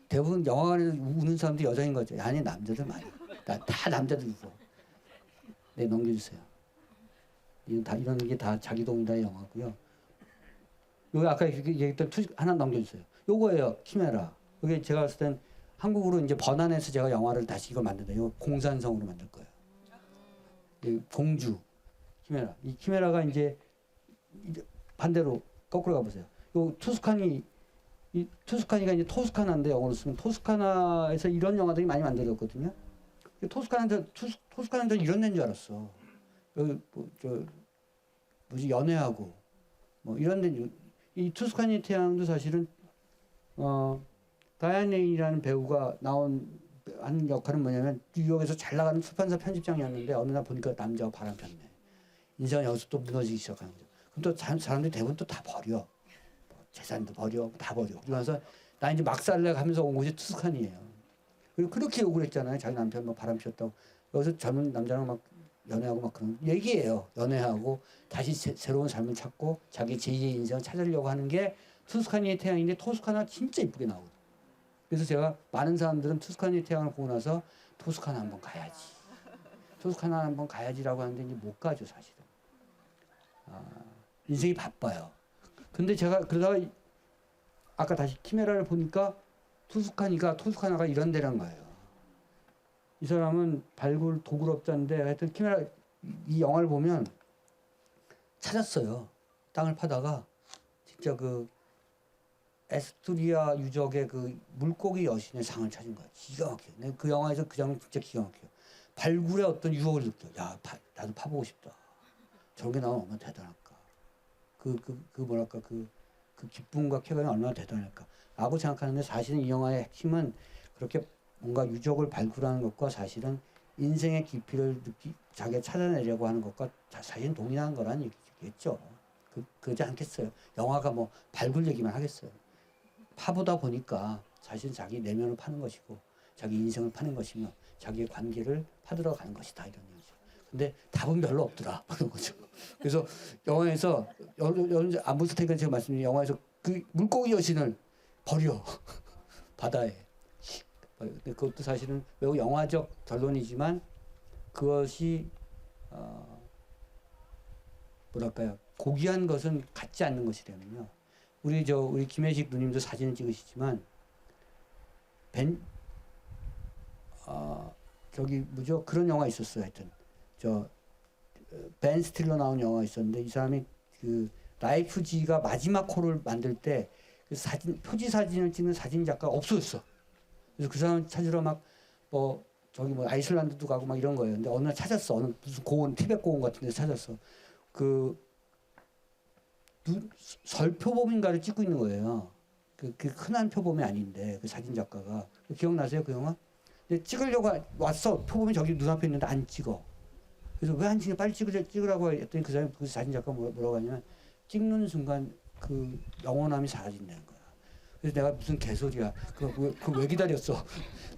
대부분 영화관에서 우는 사람들이 여자인 거죠. 아니 남자들 많이. 다 남자들 울어. 네 넘겨주세요. 이런 게 다 자기 동일화의 영화고요. 여기 아까 얘기했던 하나 넘겨주세요. 요거예요. 키메라. 여기 제가 봤을 땐 한국으로 이제 번안해서 제가 영화를 다시 이걸 만든다. 이거 공산성으로 만들 거예요. 공주 키메라. 이 키메라가 이제 반대로 거꾸로 가보세요. 요 투스카니가 이제 토스카나인데 영어로 쓰면 토스카나에서 이런 영화들이 많이 만들어졌거든요. 토스카나는 저 이런 데인 줄 알았어. 여기 뭐지 연애하고 뭐 이런데 이 투스카니 태양도 사실은 다이안 레인이라는 배우가 한 역할은 뭐냐면 뉴욕에서 잘 나가는 출판사 편집장이었는데 어느 날 보니까 남자가 바람 폈네. 인생은 여기서 또 무너지기 시작하는 거죠. 그럼 또 사람들이 대부분 또 다 버려. 재산도 버려, 다 버려. 그러면서 나 이제 막 살래 하면서 온 곳이 투스칸이에요. 그리고 그렇게 욕을 했잖아요. 자기 남편 뭐 바람 피웠다고. 여기서 젊은 남자랑 막 연애하고 막 그런 얘기예요. 연애하고 다시 새로운 삶을 찾고 자기 제2의 인생을 찾으려고 하는 게 투스카니의 태양인데 토스카나 진짜 이쁘게 나오고. 그래서 제가 많은 사람들은 투스카니의 태양을 보고 나서 토스카나 한번 가야지. 토스카나 한번 가야지라고 하는데 이제 못 가죠 사실은. 인생이 바빠요. 근데 제가 그러다가 아까 다시 키메라를 보니까 토스카나가 이런 데란 거예요. 이 사람은 발굴 도굴업자인데 하여튼 키메라 이 영화를 보면 찾았어요. 땅을 파다가 진짜 그 에스투리아 유적의 그 물고기 여신의 상을 찾은 거야. 기가 막혀. 내가 그 영화에서 그 장면 진짜 기가 막혀. 발굴의 어떤 유혹을 느껴. 야, 나도 파보고 싶다. 저런 게 나오면 얼마나 대단할까. 뭐랄까 그 기쁨과 쾌감이 얼마나 대단할까. 라고 생각하는데 사실은 이 영화의 핵심은 그렇게 뭔가 유적을 발굴하는 것과 사실은 인생의 깊이를 자기가 찾아내려고 하는 것과 사실은 동일한 거란 얘기겠죠. 그러지 않겠어요. 영화가 뭐 발굴 얘기만 하겠어요. 파보다 보니까 사실 자기 내면을 파는 것이고 자기 인생을 파는 것이며 자기의 관계를 파들어 가는 것이다 이런 얘기죠. 근데 답은 별로 없더라 그런 거죠. 그래서 영화에서 암부스테이크 제가 말씀드린 영화에서 그 물고기 여신을 버려 바다에. 근데 그것도 사실은 매우 영화적 결론이지만 그것이 뭐랄까요 고귀한 것은 갖지 않는 것이라면요. 우리 김혜식 누님도 사진을 찍으시지만 저기 뭐죠 그런 영화 있었어요. 하여튼 벤 스틸러 나온 영화 있었는데 이 사람이 그 라이프지가 마지막 호를 만들 때 그 표지 사진을 찍는 사진 작가가 없어졌어. 그래서 그 사람 찾으러 막 아이슬란드도 가고 막 이런 거예요. 근데 어느 날 찾았어. 어느 무슨 고원 티벳 고원 같은 데서 찾았어. 설표범인가를 찍고 있는 거예요. 그 흔한 표범이 아닌데 그 사진 작가가 기억나세요 그 영화? 근데 찍으려고 왔어. 표범이 저기 눈앞에 있는데 안 찍어. 그래서 왜 안 찍냐 빨리 찍으라고 했더니 그 사람 그 사진 작가 뭐라고 하냐면 찍는 순간 그 영원함이 사라진다는 거야. 그래서 내가 무슨 개소리야. 그거 왜 기다렸어?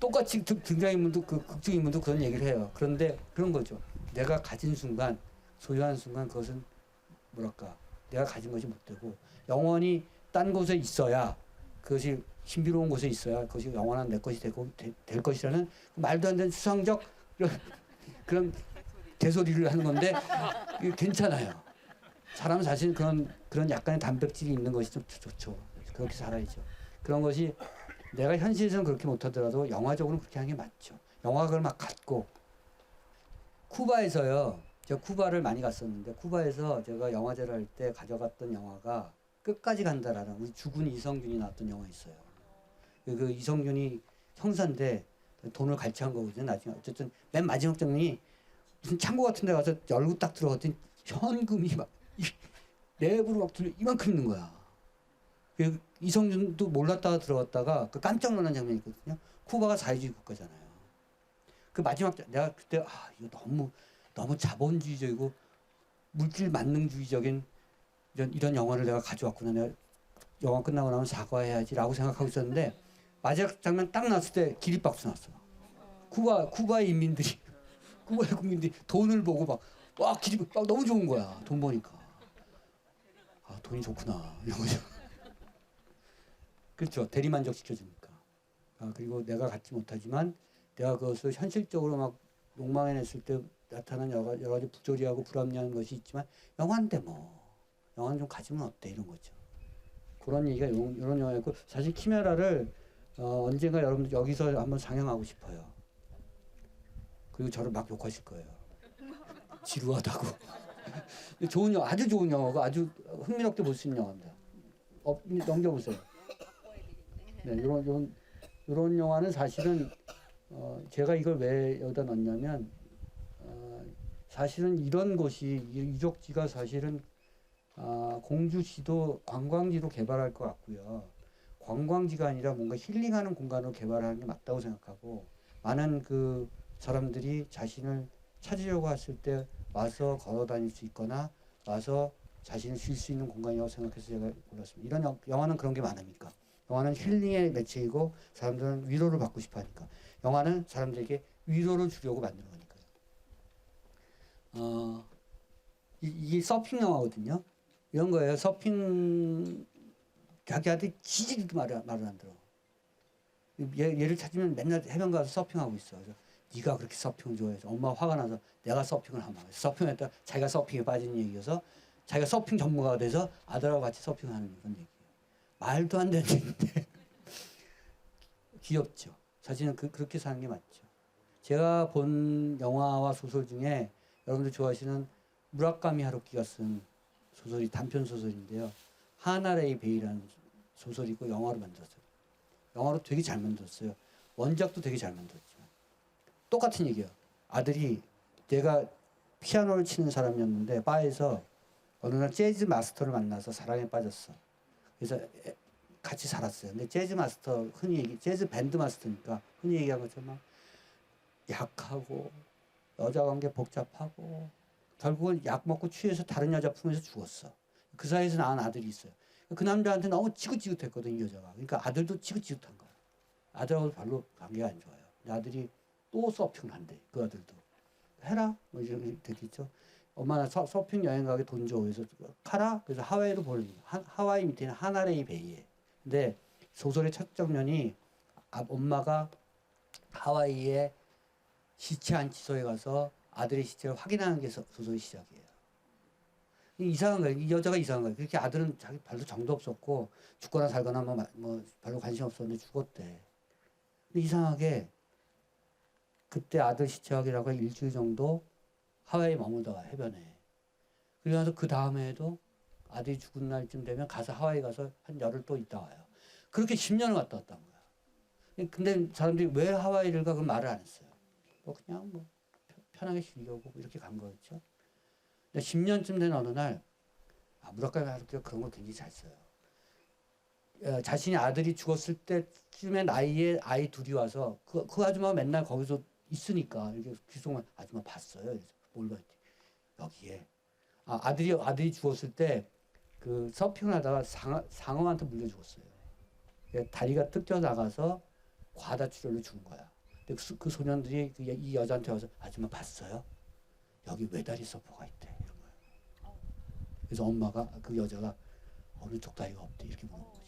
똑같이 등장인물도 극중인물도 그런 얘기를 해요. 그런데 그런 거죠. 내가 가진 순간 소유한 순간 그것은 뭐랄까 내가 가진 것이 못 되고 영원히 딴 곳에 있어야 그것이 신비로운 곳에 있어야 그것이 영원한 내 것이 될 것이라는 말도 안 되는 수상적 그런 개소리를 하는 건데 괜찮아요. 사람은 사실 그런 약간의 단백질이 있는 것이 좀 좋죠. 그렇게 살아야죠. 그런 것이 내가 현실에서는 그렇게 못하더라도 영화적으로는 그렇게 하는 게 맞죠. 영화를 막 갖고 쿠바에서요. 제가 쿠바를 많이 갔었는데 쿠바에서 제가 영화제를 할 때 가져갔던 영화가 끝까지 간다라는 우리 죽은 이성균이 나왔던 영화 있어요. 그 이성균이 형사인데 돈을 갈취한 거거든요. 나중에 어쨌든 맨 마지막 장면이 무슨 창고 같은 데 가서 열고 딱 들어갔더니 현금이 막 내부로 막 이만큼 있는 거야. 그 이성균도 몰랐다가 들어갔다가 그 깜짝 놀란 장면이 있거든요. 쿠바가 사회주의 국가잖아요. 그 마지막 내가 그때 이거 너무 자본주의적이고 물질 만능주의적인 이런 영화를 내가 가져왔구나. 내가 영화 끝나고 나면 사과해야지라고 생각하고 있었는데 마지막 장면 딱 나왔을 때 기립박수 났어. 쿠바의 인민들이 쿠바의 국민들이 돈을 보고 막 너무 좋은 거야. 돈 보니까 돈이 좋구나 이런 거죠. 그렇죠. 대리만족 시켜주니까. 그리고 내가 갖지 못하지만 내가 그것을 현실적으로 막 욕망해냈을 때 나타난 여러 가지 부조리하고 불합리한 것이 있지만 영화인데 영화는 좀 가지면 어때 이런 거죠. 그런 얘기가 이런 영화였고 사실 키메라를 언젠가 여러분들 여기서 한번 상영하고 싶어요. 그리고 저를 막 욕하실 거예요. 지루하다고. 아주 좋은 영화고 아주 흥미롭게 볼 수 있는 영화입니다. 넘겨보세요. 네, 이런 영화는 사실은 제가 이걸 왜 여기다 넣냐면 사실은 이런 곳이 유적지가 사실은 공주시도 관광지로 개발할 것 같고요. 관광지가 아니라 뭔가 힐링하는 공간으로 개발하는 게 맞다고 생각하고, 많은 그 사람들이 자신을 찾으려고 했을 때 와서 걸어 다닐 수 있거나 와서 자신을 쉴 수 있는 공간이라고 생각해서 제가 골랐습니다. 이런 영화는 그런 게 많으니까. 영화는 힐링의 매체이고 사람들은 위로를 받고 싶어 하니까. 영화는 사람들에게 위로를 주려고 만든 거니까요. 이게 서핑 영화거든요. 이런 거예요. 서핑 자기한테 지지리도 말을 안 들어. 얘를 찾으면 맨날 해변 가서 서핑하고 있어. 그래서 네가 그렇게 서핑을 좋아해서 엄마가 화가 나서 내가 서핑을 하면 서핑했다 자기가 서핑에 빠진 얘기여서 자기가 서핑 전문가가 돼서 아들하고 같이 서핑하는 그런 얘기예요. 말도 안 되는 얘기인데 귀엽죠. 사실은 그렇게 사는 게 맞죠. 제가 본 영화와 소설 중에 여러분들 좋아하시는 무라카미 하루키가 쓴 소설이 단편 소설인데요. 하나레이 베이라는 소설이고 영화로 만들었어요. 영화로 되게 잘 만들었어요. 원작도 되게 잘 만들었죠. 똑같은 얘기야. 아들이 내가 피아노를 치는 사람이었는데 바에서 어느 날 재즈 마스터를 만나서 사랑에 빠졌어. 그래서 같이 살았어요. 근데 재즈 마스터 흔히 재즈 밴드 마스터니까 흔히 얘기한 것처럼 약하고 여자 관계 복잡하고 결국은 약 먹고 취해서 다른 여자 품에서 죽었어. 그 사이에서 낳은 아들이 있어요. 그 남자한테 너무 지긋지긋했거든 이 여자가. 그러니까 아들도 지긋지긋한 거야. 아들하고 별로 관계가 안 좋아요. 근데 아들이 또 서핑을 한대. 그 아들도 해라 뭐 이렇게 됐겠죠. 엄마 나 서핑 여행 가게 돈 줘. 그래서 가라. 그래서 하와이로 보내는 거야. 하와이 밑에 있는 하나레이 베이에. 근데 소설의 첫 장면이 엄마가 하와이에 시체 안치소에 가서 아들의 시체를 확인하는 게 소설의 시작이에요. 이상한 거예요. 이 여자가 이상한 거예요. 그렇게 아들은 자기 별로 정도 없었고 죽거나 살거나 뭐 별로 관심 없었는데 죽었대. 근데 이상하게 그때 아들 시체 확인하고 일주일 정도 하와이에 머물다가 해변에. 그러면서 그 다음에도 아들이 죽은 날쯤 되면 가서 하와이 가서 한 열흘 또 있다 와요. 그렇게 10년을 갔다 왔단 거야. 근데 사람들이 왜 하와이를 가? 그 말을 안 했어요. 뭐 그냥 뭐 편하게 쉬려고 이렇게 간 거였죠. 근데 10년쯤 된 어느 날 무라카미 하루키가 그런 걸 굉장히 잘 써요. 자신이 아들이 죽었을 때쯤의 나이에 아이 둘이 와서 그 아줌마가 맨날 거기서 있으니까 이렇게 귀속말 아줌마 봤어요. 그래서 뭘 봤지? 여기에 아들이 죽었을 때 그 서핑을 하다가 상어한테 물려 죽었어요. 다리가 뜯겨 나가서 과다출혈로 죽은 거야. 근데 그 소년들이 이 여자한테 와서 아줌마 봤어요? 여기 외다리 서퍼가 있대. 이런 거예요. 그래서 엄마가 그 여자가 어느 쪽 다리가 없대 이렇게 물은 거죠.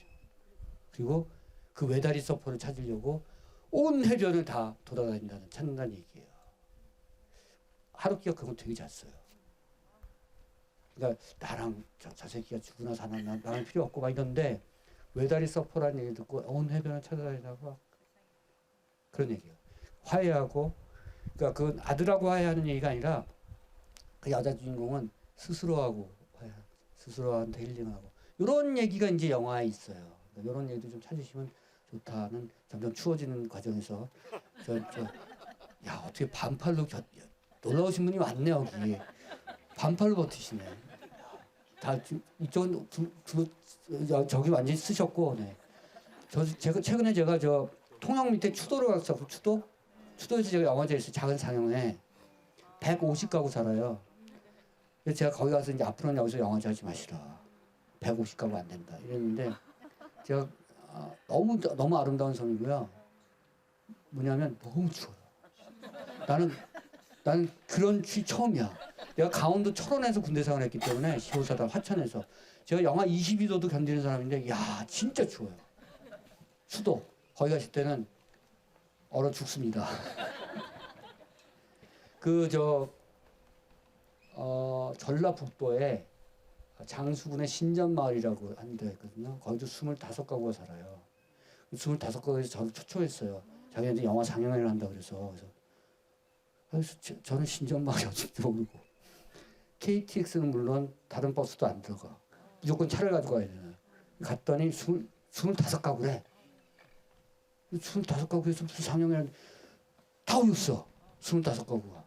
그리고 그 외다리 서퍼를 찾으려고 온 해변을 다 찾는다는 얘기예요. 하루키가 그거 되게 잘 써요. 그러니까 나랑 저 새끼가 죽으나 사나 나랑 필요 없고 막 이런데 외다리 서퍼라는 얘기 듣고 온 해변을 찾아다니다가 그런 얘기예요. 화해하고 그러니까 그 아들하고 화해하는 얘기가 아니라 그 여자 주인공은 스스로하고 화해하고 스스로한테 힐링하고 이런 얘기가 이제 영화에 있어요. 그러니까 이런 얘기도 좀 찾으시면 좋다는 점점 추워지는 과정에서 야 어떻게 반팔로 놀러 오신 분이 많네 여기 반팔로 버티시네. 다 이쪽은 저기 완전히 쓰셨고, 네. 제가 최근에 저 통영 밑에 추도로 갔어. 추도에서 제가 영화제에서 작은 상영회 150가구 살아요. 그래서 제가 거기 가서 이제 앞으로는 여기서 영화제 하지 마시라. 150가구 안 된다. 이랬는데 제가 너무 아름다운 섬이고요. 뭐냐면 너무 추워요. 나는 그런 추위 처음이야. 내가 강원도 철원에서 군대 생활을 했기 때문에 15사단 화천에서 제가 영하 22도도 견디는 사람인데 야 진짜 추워요. 수도 거기 가실 때는 얼어 죽습니다. 전라북도에 장수군의 신전마을이라고 하는 데가 있거든요. 거기도 25가구가 살아요. 25가구에서 저를 초청했어요. 자기한테 영화 상영회를 한다 그래서 저는 신전마을이 어딘지 모르고 KTX는 물론 다른 버스도 안 들어가. 무조건 차를 가지고 가야 되나. 갔더니 25가구래. 25가구에서 무슨 상영회를 다 오셨어. 25가구가.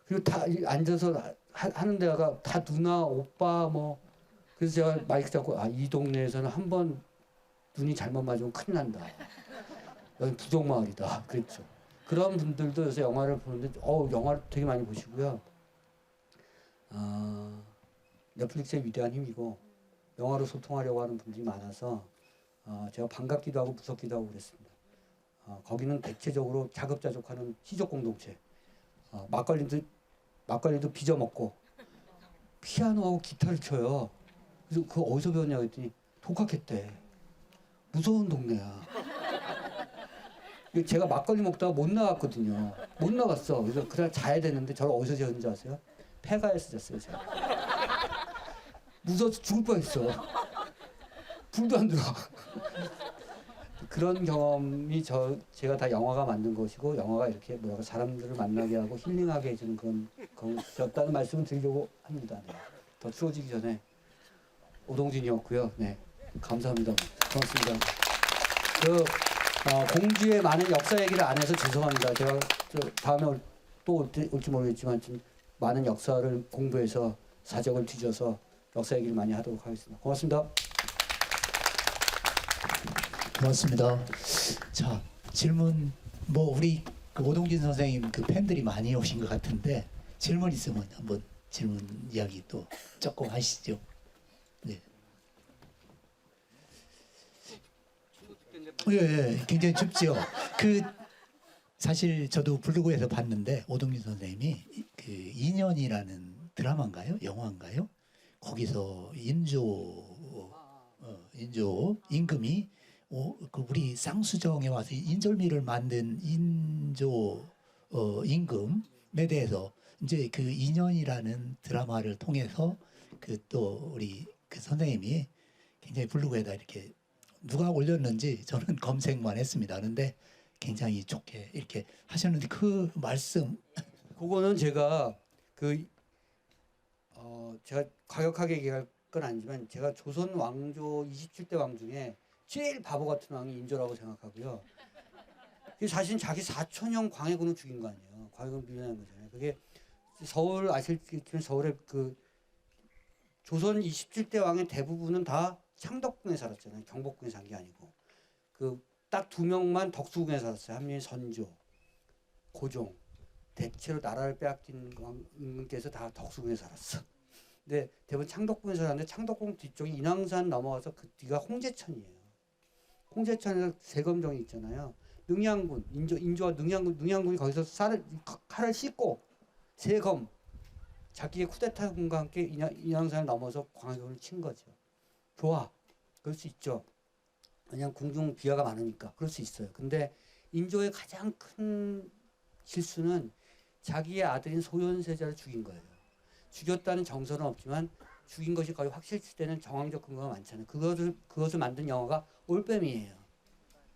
그리고 다 앉아서 하는 데가 다 누나, 오빠 뭐 그래서 제가 마이크 잡고 이 동네에서는 한 번 눈이 잘못 맞으면 큰일 난다. 여기 부족마을이다. 그랬죠. 그런 분들도 요새 영화를 보는데 영화를 되게 많이 보시고요. 넷플릭스의 위대한 힘이고 영화로 소통하려고 하는 분들이 많아서 제가 반갑기도 하고 무섭기도 하고 그랬습니다. 거기는 대체적으로 자급자족하는 시족 공동체. 막걸리도 빚어 먹고 피아노하고 기타를 쳐요. 그래서 그거 어디서 배웠냐고 했더니 독학했대. 무서운 동네야. 제가 막걸리 먹다가 못 나갔거든요. 못 나갔어. 그래서 그날 자야 되는데 저를 어디서 재웠는지 아세요? 폐가에서 잤어요. 제가. 무서워서 죽을 뻔했어. 불도 안 들어. 그런 경험이 제가 다 영화가 만든 것이고 영화가 이렇게 사람들을 만나게 하고 힐링하게 해주는 그런 것이었다는 말씀을 드리려고 합니다. 네. 더 추워지기 전에 오동진이었고요. 네, 감사합니다. 고맙습니다. 공주의 많은 역사 얘기를 안 해서 죄송합니다. 제가 다음에 또 올지 모르겠지만 좀 많은 역사를 공부해서 사적을 뒤져서 역사 얘기를 많이 하도록 하겠습니다. 고맙습니다. 고맙습니다. 자, 질문 우리 오동진 선생님 팬들이 많이 오신 것 같은데 질문 있으면 한번 질문 이야기 또 조금 하시죠. 네. 예, 굉장히 춥죠. 사실 저도 블로그에서 봤는데 오동진 선생님이 인연이라는 드라마인가요? 영화인가요? 거기서 인조 임금이 우리 쌍수정에 와서 인절미를 만든 인조 임금에 대해서 이제 인연이라는 드라마를 통해서 또 우리 선생님이 굉장히 블로그에다 이렇게 누가 올렸는지 저는 검색만 했습니다. 그런데 굉장히 좋게 이렇게 하셨는데 그 말씀 그거는 제가 제가 과격하게 얘기할 건 아니지만 제가 조선 왕조 27대 왕 중에 제일 바보 같은 왕이 인조라고 생각하고요. 사실 자기 사촌형 광해군을 죽인 거 아니에요. 광해군 밀려난 거잖아요. 그게 서울 아시겠지만 서울의 조선 27대 왕의 대부분은 다 창덕궁에 살았잖아요. 경복궁에 산 게 아니고 딱 2명만 덕수궁에 살았어요. 한 명이 선조, 고종. 대체로 나라를 빼앗긴 왕께서 다 덕수궁에 살았어. 근데 대부분 창덕궁에 살았는데 창덕궁 뒤쪽이 인왕산 넘어가서 그 뒤가 홍제천이에요. 홍제천에서 세검정이 있잖아요. 능양군, 인조와 능양군이 거기서 칼을 씻고 세검 자기의 쿠데타군과 함께 인왕산을 넘어서 광해군을 친 거죠. 좋아. 그럴 수 있죠. 왜냐하면 궁중 비하가 많으니까 그럴 수 있어요. 근데 인조의 가장 큰 실수는 자기의 아들인 소현세자를 죽인 거예요. 죽였다는 정설은 없지만 죽인 것이 거의 확실시되는 정황적 근거가 많잖아요. 그것을 만든 영화가 올빼미예요.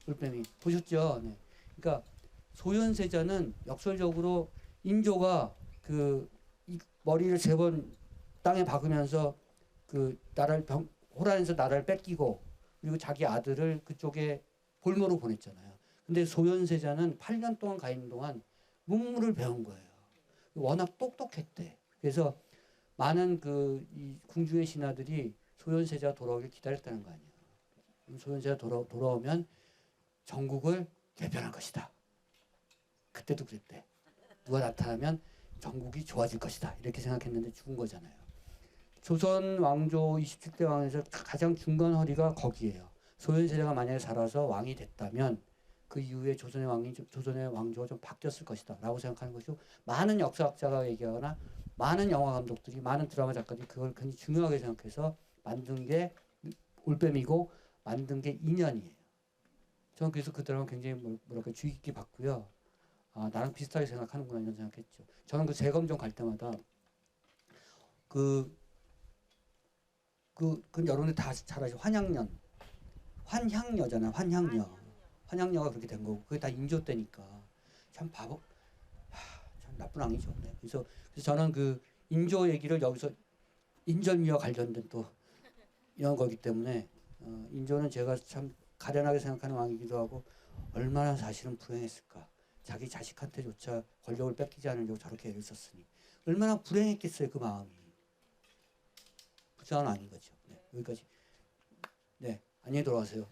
올빼미 보셨죠? 네. 그러니까 소현세자는 역설적으로 인조가 이 머리를 3번 땅에 박으면서 호란에서 나라를 뺏기고 그리고 자기 아들을 그쪽에 볼모로 보냈잖아요. 근데 소현세자는 8년 동안 가 있는 동안 문물을 배운 거예요. 워낙 똑똑했대. 그래서 많은 이 궁중의 신하들이 소현세자 돌아오길 기다렸다는 거 아니에요. 소현세자 돌아오면 전국을 개편할 것이다. 그때도 그랬대. 누가 나타나면 전국이 좋아질 것이다. 이렇게 생각했는데 죽은 거잖아요. 조선 왕조 27대 왕에서 가장 중간 허리가 거기에요. 소현세자가 만약에 살아서 왕이 됐다면 그 이후에 조선의 왕조가 좀 바뀌었을 것이다 라고 생각하는 것이고 많은 역사학자가 얘기하거나 많은 영화 감독들이 많은 드라마 작가들이 그걸 굉장히 중요하게 생각해서 만든 게 올빼미고 만든 게 인연이에요. 저는 그래서 그 드라마 굉장히 주의 깊게 봤고요. 나랑 비슷하게 생각하는구나 이런 생각했죠. 저는 세검정 갈 때마다 여러분들 다 잘 아시죠? 환향녀잖아요. 환향녀가 그렇게 된 거고 그게 다 인조 때니까 참 바보, 참 나쁜 왕이죠. 네. 그래서 저는 인조 얘기를 여기서 인절미와 관련된 또 이런 거기 때문에 인조는 제가 참 가련하게 생각하는 왕이기도 하고 얼마나 사실은 불행했을까. 자기 자식한테조차 권력을 뺏기지 않으려고 저렇게 애를 썼으니 얼마나 불행했겠어요 그 마음이. 부자는 아닌 거죠. 네, 여기까지. 네, 안녕히 돌아가세요.